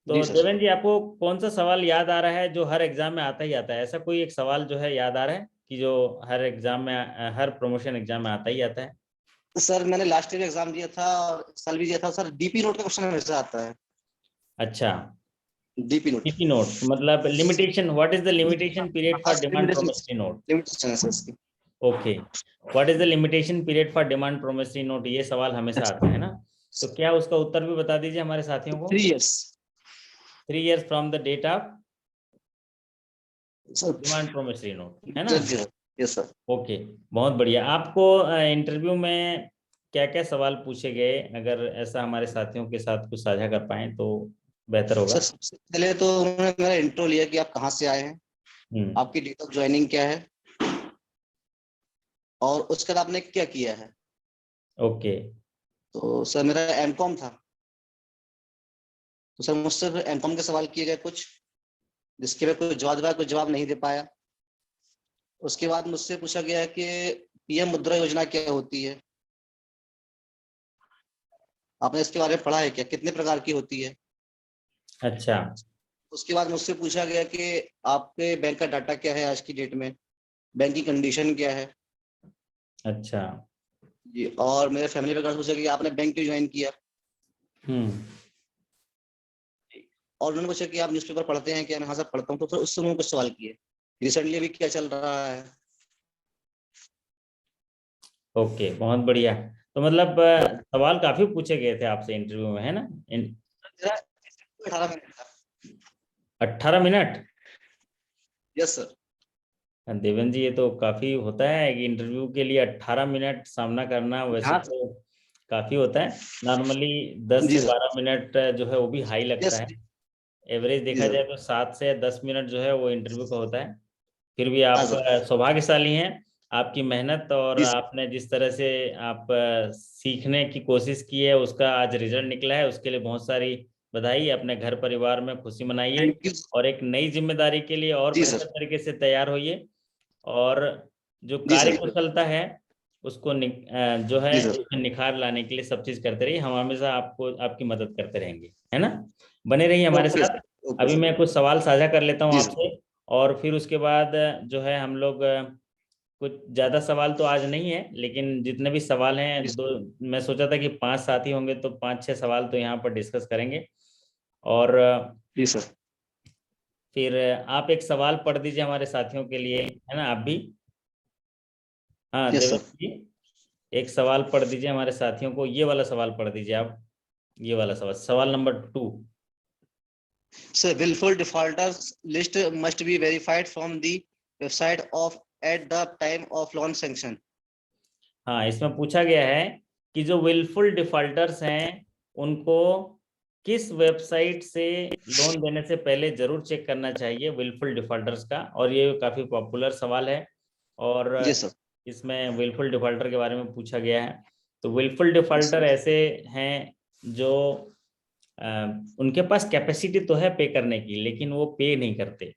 जी तो सर। देवेंद्र जी, आपको कौन सा सवाल याद आ रहा है जो हर एग्जाम में आता ही आता है? ऐसा कोई एक सवाल जो है याद आ रहा है कि जो हर एग्जाम में, हर प्रमोशन एग्जाम में आता ही आता है? सर मैंने लास्ट ईयर एग्जाम दिया था और इस साल भी दिया था सर, डीपी नोट का क्वेश्चन हमेशा आता है। अच्छा, डीपी नोट डीपी नोट मतलब limitation, what is the limitation period for demand promissory note? Limitation है सर इसकी। Okay, what is the limitation period for demand promissory note, ये सवाल हमेशा आता है ना। तो क्या उसका उत्तर भी बता दीजिए हमारे साथियों को। 3 years 3 years from the date of sir. Demand promissory note, है ना। Yes sir. ओके, बहुत बढ़िया। आपको इंटरव्यू में क्या क्या सवाल पूछे गए, अगर ऐसा हमारे साथियों के साथ कुछ साझा कर पाएं तो बेहतर होगा। सर सबसे पहले तो उन्होंने मेरा इंट्रो लिया कि आप कहाँ से आए हैं, हम्म, आपकी डेट ऑफ ज्वाइनिंग क्या है, और उसके बाद आपने क्या किया है। ओके, तो सर मेरा एमकॉम था, तो सर मुझसे फिर एमकॉम के सवाल किए गए कुछ, जिसके मैं कोई जवाब नहीं दे पाया। उसके बाद मुझसे पूछा गया कि पीएम मुद्रा योजना क्या होती है, आपने इसके बारे में पढ़ा है क्या, कितने प्रकार की होती है। अच्छा, उसके बाद मुझसे पूछा गया कि आपके बैंक का डाटा क्या है आज की डेट में, बैंक की कंडीशन क्या है अच्छा, जी, और मेरे फैमिली बैकग्राउंड पूछा कि आपने बैंक क्यों ज्वाइन किया, हम्म, और उन्होंने पूछा कि आप न्यूज़पेपर पढ़ते हैं क्या, मैं हाँ सर पढ़ता हूँ। तो फिर उससे उन्होंने कुछ सवाल किए, रिसेंटली अभी क्या चल रहा है। ओके, बहुत बढ़िया। तो मतलब सवाल काफी पूछे गए थे आपसे इंटरव्यू में, है ना। 18 मिनट था। 18 minute? Yes sir. Devendra ji, ये तो काफी होता है कि इंटरव्यू के लिए 18 मिनट सामना करना, वैसे हाँ तो काफी होता है। नॉर्मली 10 जी से सर। 12 मिनट जो है वो भी हाई लगता यस है। एवरेज जी देखा सर। जाए तो 7 से 10 मिनट जो है वो इंटरव्यू का होता है। फिर भी हाँ आप सर। सौभाग्यशाली हैं। आपकी मेहनत और जी सर। आपने जिस तरह से आप सीखने की कोशिश की है, उसका आज रिजल्ट निकला है, उसके लिए बहुत सारी बधाई। अपने घर परिवार में खुशी मनाइए थैंक यू। और एक नई जिम्मेदारी के लिए और जी बेहतर सर। तरीके से तैयार होइए। और जो जी कार्य सर। कुशलता है उसको जो है जी सर। उसमें निखार लाने के लिए सब चीज करते रहिए। हम हमेशा आपको आपकी मदद करते रहेंगे, है ना। बने रहिए हमारे ओके साथ। सर। ओके अभी सर। मैं कुछ सवाल साझा कर लेता हूँ जी सर। आपसे, और फिर उसके बाद जो है हम लोग कुछ ज्यादा सवाल तो आज नहीं है, लेकिन जितने भी सवाल हैं, जी दो, मैं सोचा था कि 5 साथी होंगे तो 5-6 सवाल तो यहाँ पर डिस्कस करेंगे। और जी सर। फिर आप एक सवाल पढ़ दीजिए हमारे साथियों के लिए, है ना, आप भी। हाँ यस सर। देवेंद्र जी, एक सवाल पढ़ दीजिए हमारे साथियों को, ये वाला सवाल पढ़ दीजिए आप। ये वाला सवाल, सवाल number 2। So willful defaulters list must be verified from the website of at the time of loan sanction. हाँ, इसमें पूछा गया है कि जो विलफुल डिफॉल्टर्स हैं उनको किस वेबसाइट से लोन देने से पहले जरूर चेक करना चाहिए, विलफुल डिफॉल्टर्स का। और ये काफी पॉपुलर सवाल है, और जी सर। इसमें विलफुल डिफॉल्टर के बारे में पूछा गया है। तो विलफुल डिफॉल्टर ऐसे हैं जो उनके पास कैपेसिटी तो है पे करने की, लेकिन वो पे नहीं करते।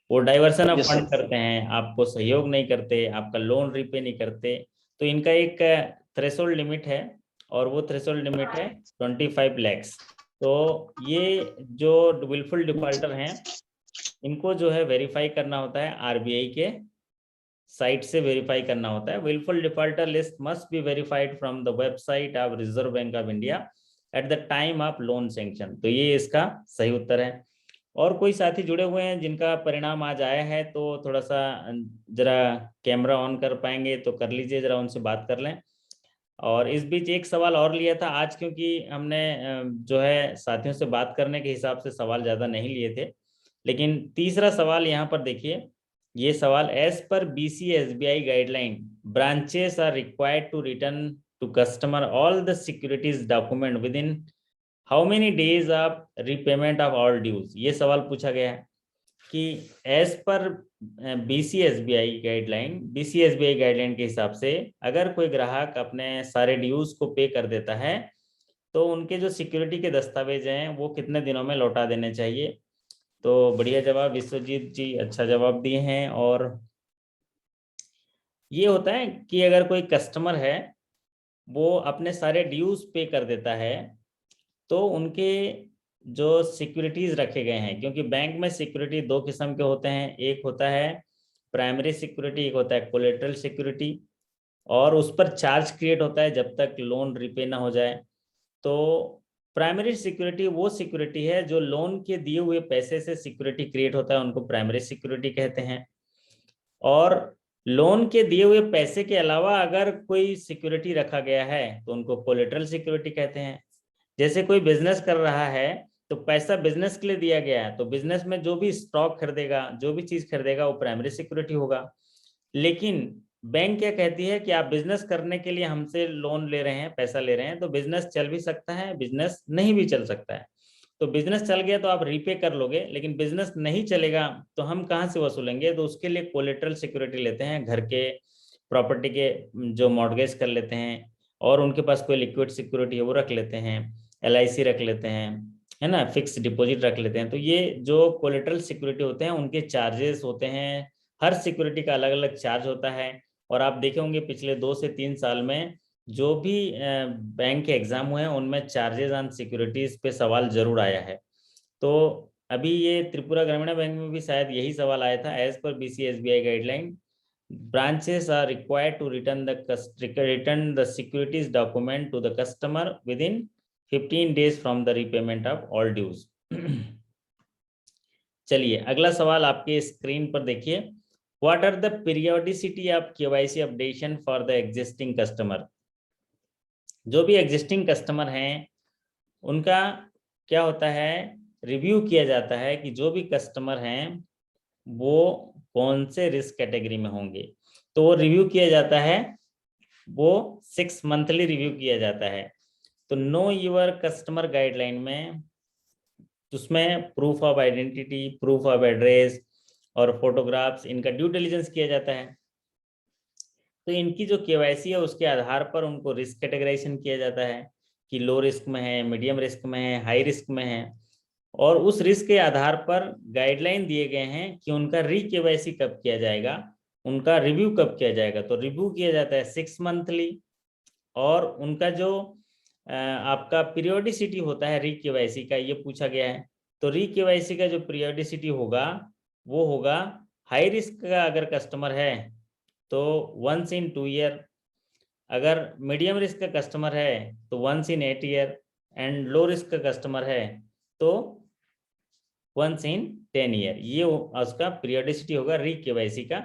वो diversion of yes fund sir. करते हैं, आपको सहयोग नहीं करते, आपका लोन रिपे नहीं करते। तो इनका एक थ्रेशोल्ड लिमिट है, और वो थ्रेशोल्ड लिमिट है 25 lakhs। तो ये जो विलफुल डिफॉल्टर हैं इनको जो है वेरीफाई करना होता है, आरबीआई के साइट से वेरीफाई करना होता है। Wilful defaulter list must be verified from the website of Reserve Bank of India at the time of loan sanction. तो ये इसका सही उत्तर है। और कोई साथी जुड़े हुए हैं जिनका परिणाम आज आया है, तो थोड़ा सा जरा कैमरा ऑन कर पाएंगे तो कर लीजिए, जरा उनसे बात कर लें। और इस बीच एक सवाल और लिया था आज, क्योंकि हमने जो है साथियों से बात करने के हिसाब से सवाल ज़्यादा नहीं लिए थे, लेकिन तीसरा सवाल यहाँ पर देखिए, ये सवाल, एज पर BCSBI guideline branches are required to return to customer all the securities document within how many days of repayment of all dues. ये सवाल पूछा गया है कि एज पर BCSBI गाइडलाइन के हिसाब से अगर कोई ग्राहक अपने सारे ड्यूज को पे कर देता है तो उनके जो सिक्योरिटी के दस्तावेज हैं वो कितने दिनों में लौटा देने चाहिए। तो बढ़िया जवाब, विश्वजीत जी अच्छा जवाब दिए हैं। और ये होता है कि अगर कोई कस्टमर है वो अपने सारे ड्यूज पे कर देता है तो उनके जो सिक्योरिटीज रखे गए हैं, क्योंकि बैंक में सिक्योरिटी दो किस्म के होते हैं, एक होता है प्राइमरी सिक्योरिटी, एक होता है कोलेटरल सिक्योरिटी, और उस पर चार्ज क्रिएट होता है जब तक लोन रिपे ना हो जाए। तो प्राइमरी सिक्योरिटी वो सिक्योरिटी है जो लोन के दिए हुए पैसे से सिक्योरिटी क्रिएट होता है, उनको प्राइमरी सिक्योरिटी कहते हैं। और लोन के दिए हुए पैसे के अलावा अगर कोई सिक्योरिटी रखा गया है तो उनको कोलेटरल सिक्योरिटी कहते हैं। जैसे कोई बिजनेस कर रहा है तो पैसा बिजनेस के लिए दिया गया है, तो बिजनेस में जो भी स्टॉक खरीदेगा, जो भी चीज खरीदेगा, वो प्राइमरी सिक्योरिटी होगा। लेकिन बैंक क्या कहती है कि आप बिजनेस करने के लिए हमसे लोन ले रहे हैं, पैसा ले रहे हैं, तो बिजनेस चल भी सकता है, बिजनेस नहीं भी चल सकता है। तो बिजनेस चल गया तो आप रीपे कर लोगे, लेकिन बिजनेस नहीं चलेगा तो हम कहाँ से वसूलेंगे? तो उसके लिए कोलेटरल सिक्योरिटी लेते हैं, घर के प्रॉपर्टी के जो मॉर्गेज कर लेते हैं, और उनके पास कोई लिक्विड सिक्योरिटी है वो रख लेते हैं, LIC रख लेते हैं, है ना, फिक्स डिपॉजिट रख लेते हैं। तो ये जो कोलेटरल सिक्योरिटी होते हैं उनके चार्जेस होते हैं, हर सिक्योरिटी का अलग अलग चार्ज होता है। और आप देखे होंगे पिछले 2 से 3 साल में जो भी बैंक के एग्जाम हुए हैं उनमें चार्जेस ऑन सिक्योरिटीज पे सवाल जरूर आया है। तो अभी ये त्रिपुरा ग्रामीण बैंक में भी शायद यही सवाल आया था, एज पर BCSBI guideline branches are required to return the securities document to the customer within 15 days from the repayment of all dues। चलिए अगला सवाल आपके स्क्रीन पर देखिए, what are the periodicity of KYC updation for the existing customer. जो भी existing customer हैं उनका क्या होता है, रिव्यू किया जाता है कि जो भी कस्टमर हैं वो कौन से रिस्क कैटेगरी में होंगे। तो वो रिव्यू किया जाता है, वो 6 मंथली रिव्यू किया जाता है। तो नो योर कस्टमर गाइडलाइन में उसमें proof of identity, proof of address और फोटोग्राफ्स, इनका ड्यू डिलिजेंस किया जाता है। तो इनकी जो KYC है उसके आधार पर उनको रिस्क कैटेगराइजेशन किया जाता है कि लो रिस्क में है, मीडियम रिस्क में है, हाई रिस्क में है। और उस रिस्क के आधार पर गाइडलाइन दिए गए हैं कि उनका KYC कब किया जाएगा, उनका रिव्यू कब किया जाएगा। तो रिव्यू किया जाता है 6 मंथली, और उनका जो आपका पीरियोडिसिटी होता है KYC का, ये पूछा गया है। तो KYC का जो पीरियोडिसिटी होगा वो होगा, हाई रिस्क का अगर कस्टमर है तो 1 in 2 year, अगर मीडियम रिस्क का कस्टमर है तो 1 in 8 year, and low risk का कस्टमर है तो 1 in 10 year। ये उसका पीरियोडिसिटी होगा KYC का।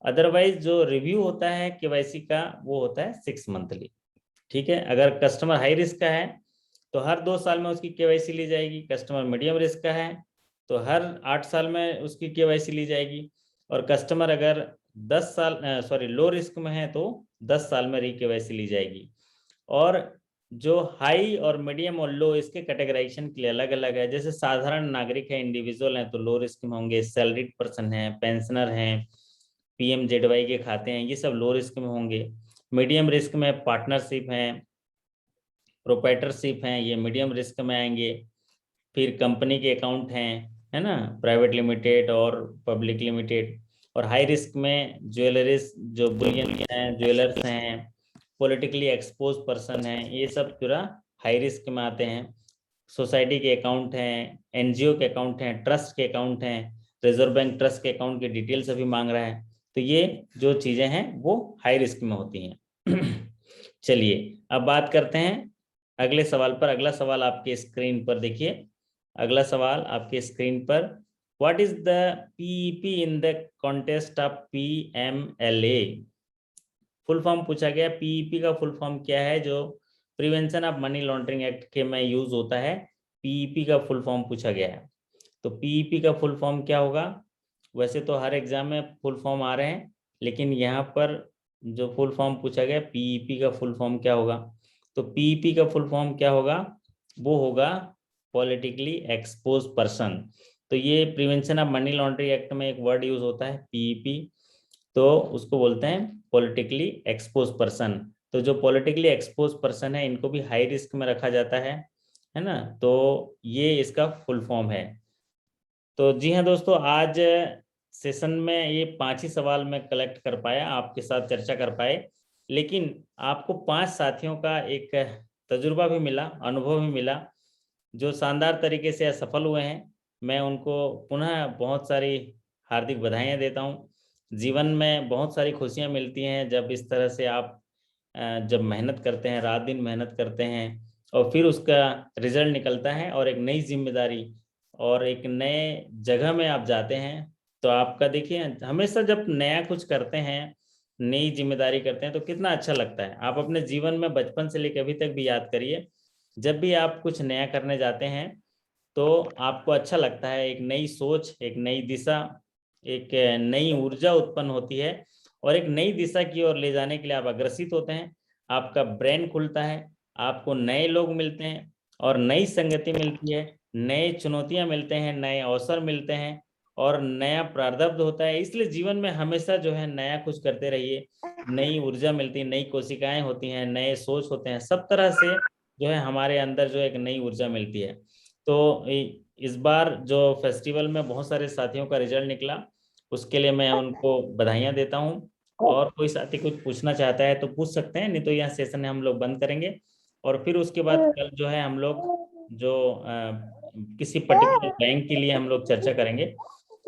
अदरवाइज जो रिव्यू होता है KYC का वो होता है 6 मंथली। ठीक है, अगर कस्टमर हाई रिस्क का है तो हर 2 साल में उसकी KYC ली जाएगी, कस्टमर मीडियम रिस्क का है तो हर 8 साल में उसकी KYC ली जाएगी, और कस्टमर अगर 10 साल लो रिस्क में है तो 10 साल में KYC ली जाएगी। और जो हाई और मीडियम और लो, इसके कैटेगराइजेशन के लिए अलग अलग है। जैसे साधारण नागरिक है, इंडिविजुअल है, तो लो रिस्क में होंगे। सैलरीड पर्सन है, पेंशनर हैं, PMJDY के खाते हैं, ये सब लो रिस्क में होंगे। मीडियम रिस्क में पार्टनरशिप हैं, प्रोप्राइटरशिप हैं, ये मीडियम रिस्क में आएंगे। फिर कंपनी के अकाउंट हैं, है ना, प्राइवेट लिमिटेड और पब्लिक लिमिटेड। और हाई रिस्क में ज्वेलरीज, जो बुलियन हैं, ज्वेलर्स हैं, पॉलिटिकली एक्सपोज पर्सन हैं, ये सब पूरा हाई रिस्क में आते हैं। सोसाइटी के अकाउंट हैं, NGO के अकाउंट हैं, ट्रस्ट के अकाउंट हैं, रिजर्व बैंक ट्रस्ट के अकाउंट की डिटेल्स अभी मांग रहा है। तो ये जो चीजें हैं वो हाई रिस्क में होती हैं। चलिए अब बात करते हैं अगले सवाल पर। अगला सवाल आपके स्क्रीन पर देखिए। अगला सवाल आपके स्क्रीन पर, what is the PEP in the contest of PMLA? Full form पूछा गया। पीईपी का फुल फॉर्म क्या है जो prevention of money laundering act के में यूज होता है? पीईपी का फुल फॉर्म पूछा गया है। तो पीईपी का फुल फॉर्म क्या होगा? वैसे तो हर एग्जाम में फुल फॉर्म आ रहे हैं, लेकिन यहाँ पर जो फुल फॉर्म पूछा गया पीईपी का फुल फॉर्म क्या होगा? तो पीईपी का फुल फॉर्म क्या होगा? वो होगा पॉलिटिकली एक्सपोज पर्सन। तो ये prevention of money laundering act में एक वर्ड यूज होता है पीईपी, तो उसको बोलते हैं पॉलिटिकली एक्सपोज पर्सन। तो जो पॉलिटिकली एक्सपोज पर्सन है इनको भी हाई रिस्क में रखा जाता है ना? तो ये इसका फुल फॉर्म है। तो जी हाँ दोस्तों, आज सेशन में ये 5 ही सवाल मैं कलेक्ट कर पाया, आपके साथ चर्चा कर पाए, लेकिन आपको 5 साथियों का एक तजुर्बा भी मिला, अनुभव भी मिला, जो शानदार तरीके से असफल हुए हैं। मैं उनको पुनः बहुत सारी हार्दिक बधाइयाँ देता हूँ। जीवन में बहुत सारी खुशियाँ मिलती हैं जब इस तरह से आप जब मेहनत करते हैं, रात दिन मेहनत करते हैं और फिर उसका रिजल्ट निकलता है और एक नई जिम्मेदारी और एक नए जगह में आप जाते हैं। तो आपका देखिए, हमेशा जब नया कुछ करते हैं, नई जिम्मेदारी करते हैं तो कितना अच्छा लगता है। आप अपने जीवन में बचपन से लेकर अभी तक भी याद करिए, जब भी आप कुछ नया करने जाते हैं तो आपको अच्छा लगता है। एक नई सोच, एक नई दिशा, एक नई ऊर्जा उत्पन्न होती है और एक नई दिशा की ओर ले जाने के लिए आप अग्रसित होते हैं। आपका ब्रेन खुलता है, आपको नए लोग मिलते हैं और नई संगति मिलती है, नए चुनौतियां मिलते हैं, नए अवसर मिलते हैं और नया प्रारब्ध होता है। इसलिए जीवन में हमेशा जो है नया कुछ करते रहिए। नई ऊर्जा मिलती है, नई कोशिकाएं होती हैं, नए सोच होते हैं, सब तरह से जो है हमारे अंदर जो एक नई ऊर्जा मिलती है। तो इस बार जो फेस्टिवल में बहुत सारे साथियों का रिजल्ट निकला, उसके लिए मैं उनको बधाइयाँ देता हूँ। और कोई साथी कुछ पूछना चाहता है तो पूछ सकते हैं, नहीं तो यह सेशन हम लोग बंद करेंगे और फिर उसके बाद कल जो है हम लोग जो किसी पर्टिकुलर बैंक के लिए हम लोग चर्चा करेंगे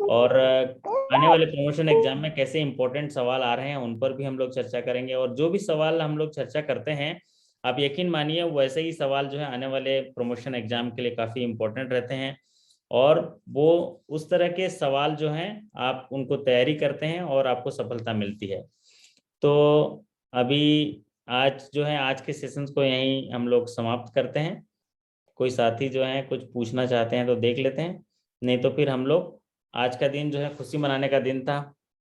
और आने वाले प्रमोशन एग्जाम में कैसे इंपॉर्टेंट सवाल आ रहे हैं उन पर भी हम लोग चर्चा करेंगे। और जो भी सवाल हम लोग चर्चा करते हैं, आप यकीन मानिए वैसे ही सवाल जो है आने वाले प्रमोशन एग्जाम के लिए काफ़ी इंपॉर्टेंट रहते हैं और वो उस तरह के सवाल जो हैं आप उनको तैयारी करते हैं और आपको सफलता मिलती है। तो अभी आज जो है आज के सेशंस को यहीं हम लोग समाप्त करते हैं। कोई साथी जो है कुछ पूछना चाहते हैं तो देख लेते हैं, नहीं तो फिर हम लोग आज का दिन जो है खुशी मनाने का दिन था।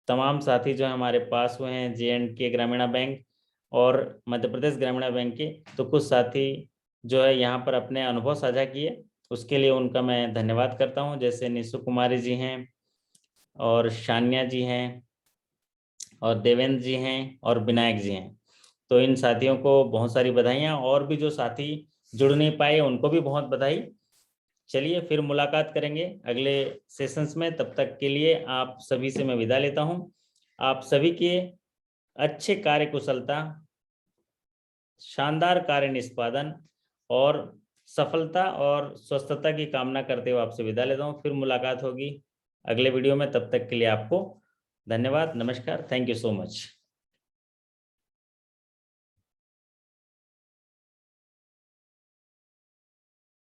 तमाम साथी जो है हमारे पास हुए हैं J&K ग्रामीण बैंक और मध्य प्रदेश ग्रामीण बैंक के, तो कुछ साथी जो है यहाँ पर अपने अनुभव साझा किए, उसके लिए उनका मैं धन्यवाद करता हूँ। जैसे निशु कुमारी जी हैं और शान्या जी हैं और देवेंद्र जी हैं और विनायक जी हैं। तो इन साथियों को बहुत सारी बधाइयाँ, और भी जो साथी जुड़ नहीं पाए उनको भी बहुत बधाई। चलिए फिर मुलाकात करेंगे अगले सेशंस में, तब तक के लिए आप सभी से मैं विदा लेता हूं। आप सभी के अच्छे कार्य कुशलता, शानदार कार्य निष्पादन और सफलता और स्वस्थता की कामना करते हुए आपसे विदा लेता हूं। फिर मुलाकात होगी अगले वीडियो में, तब तक के लिए आपको धन्यवाद, नमस्कार, थैंक यू सो मच।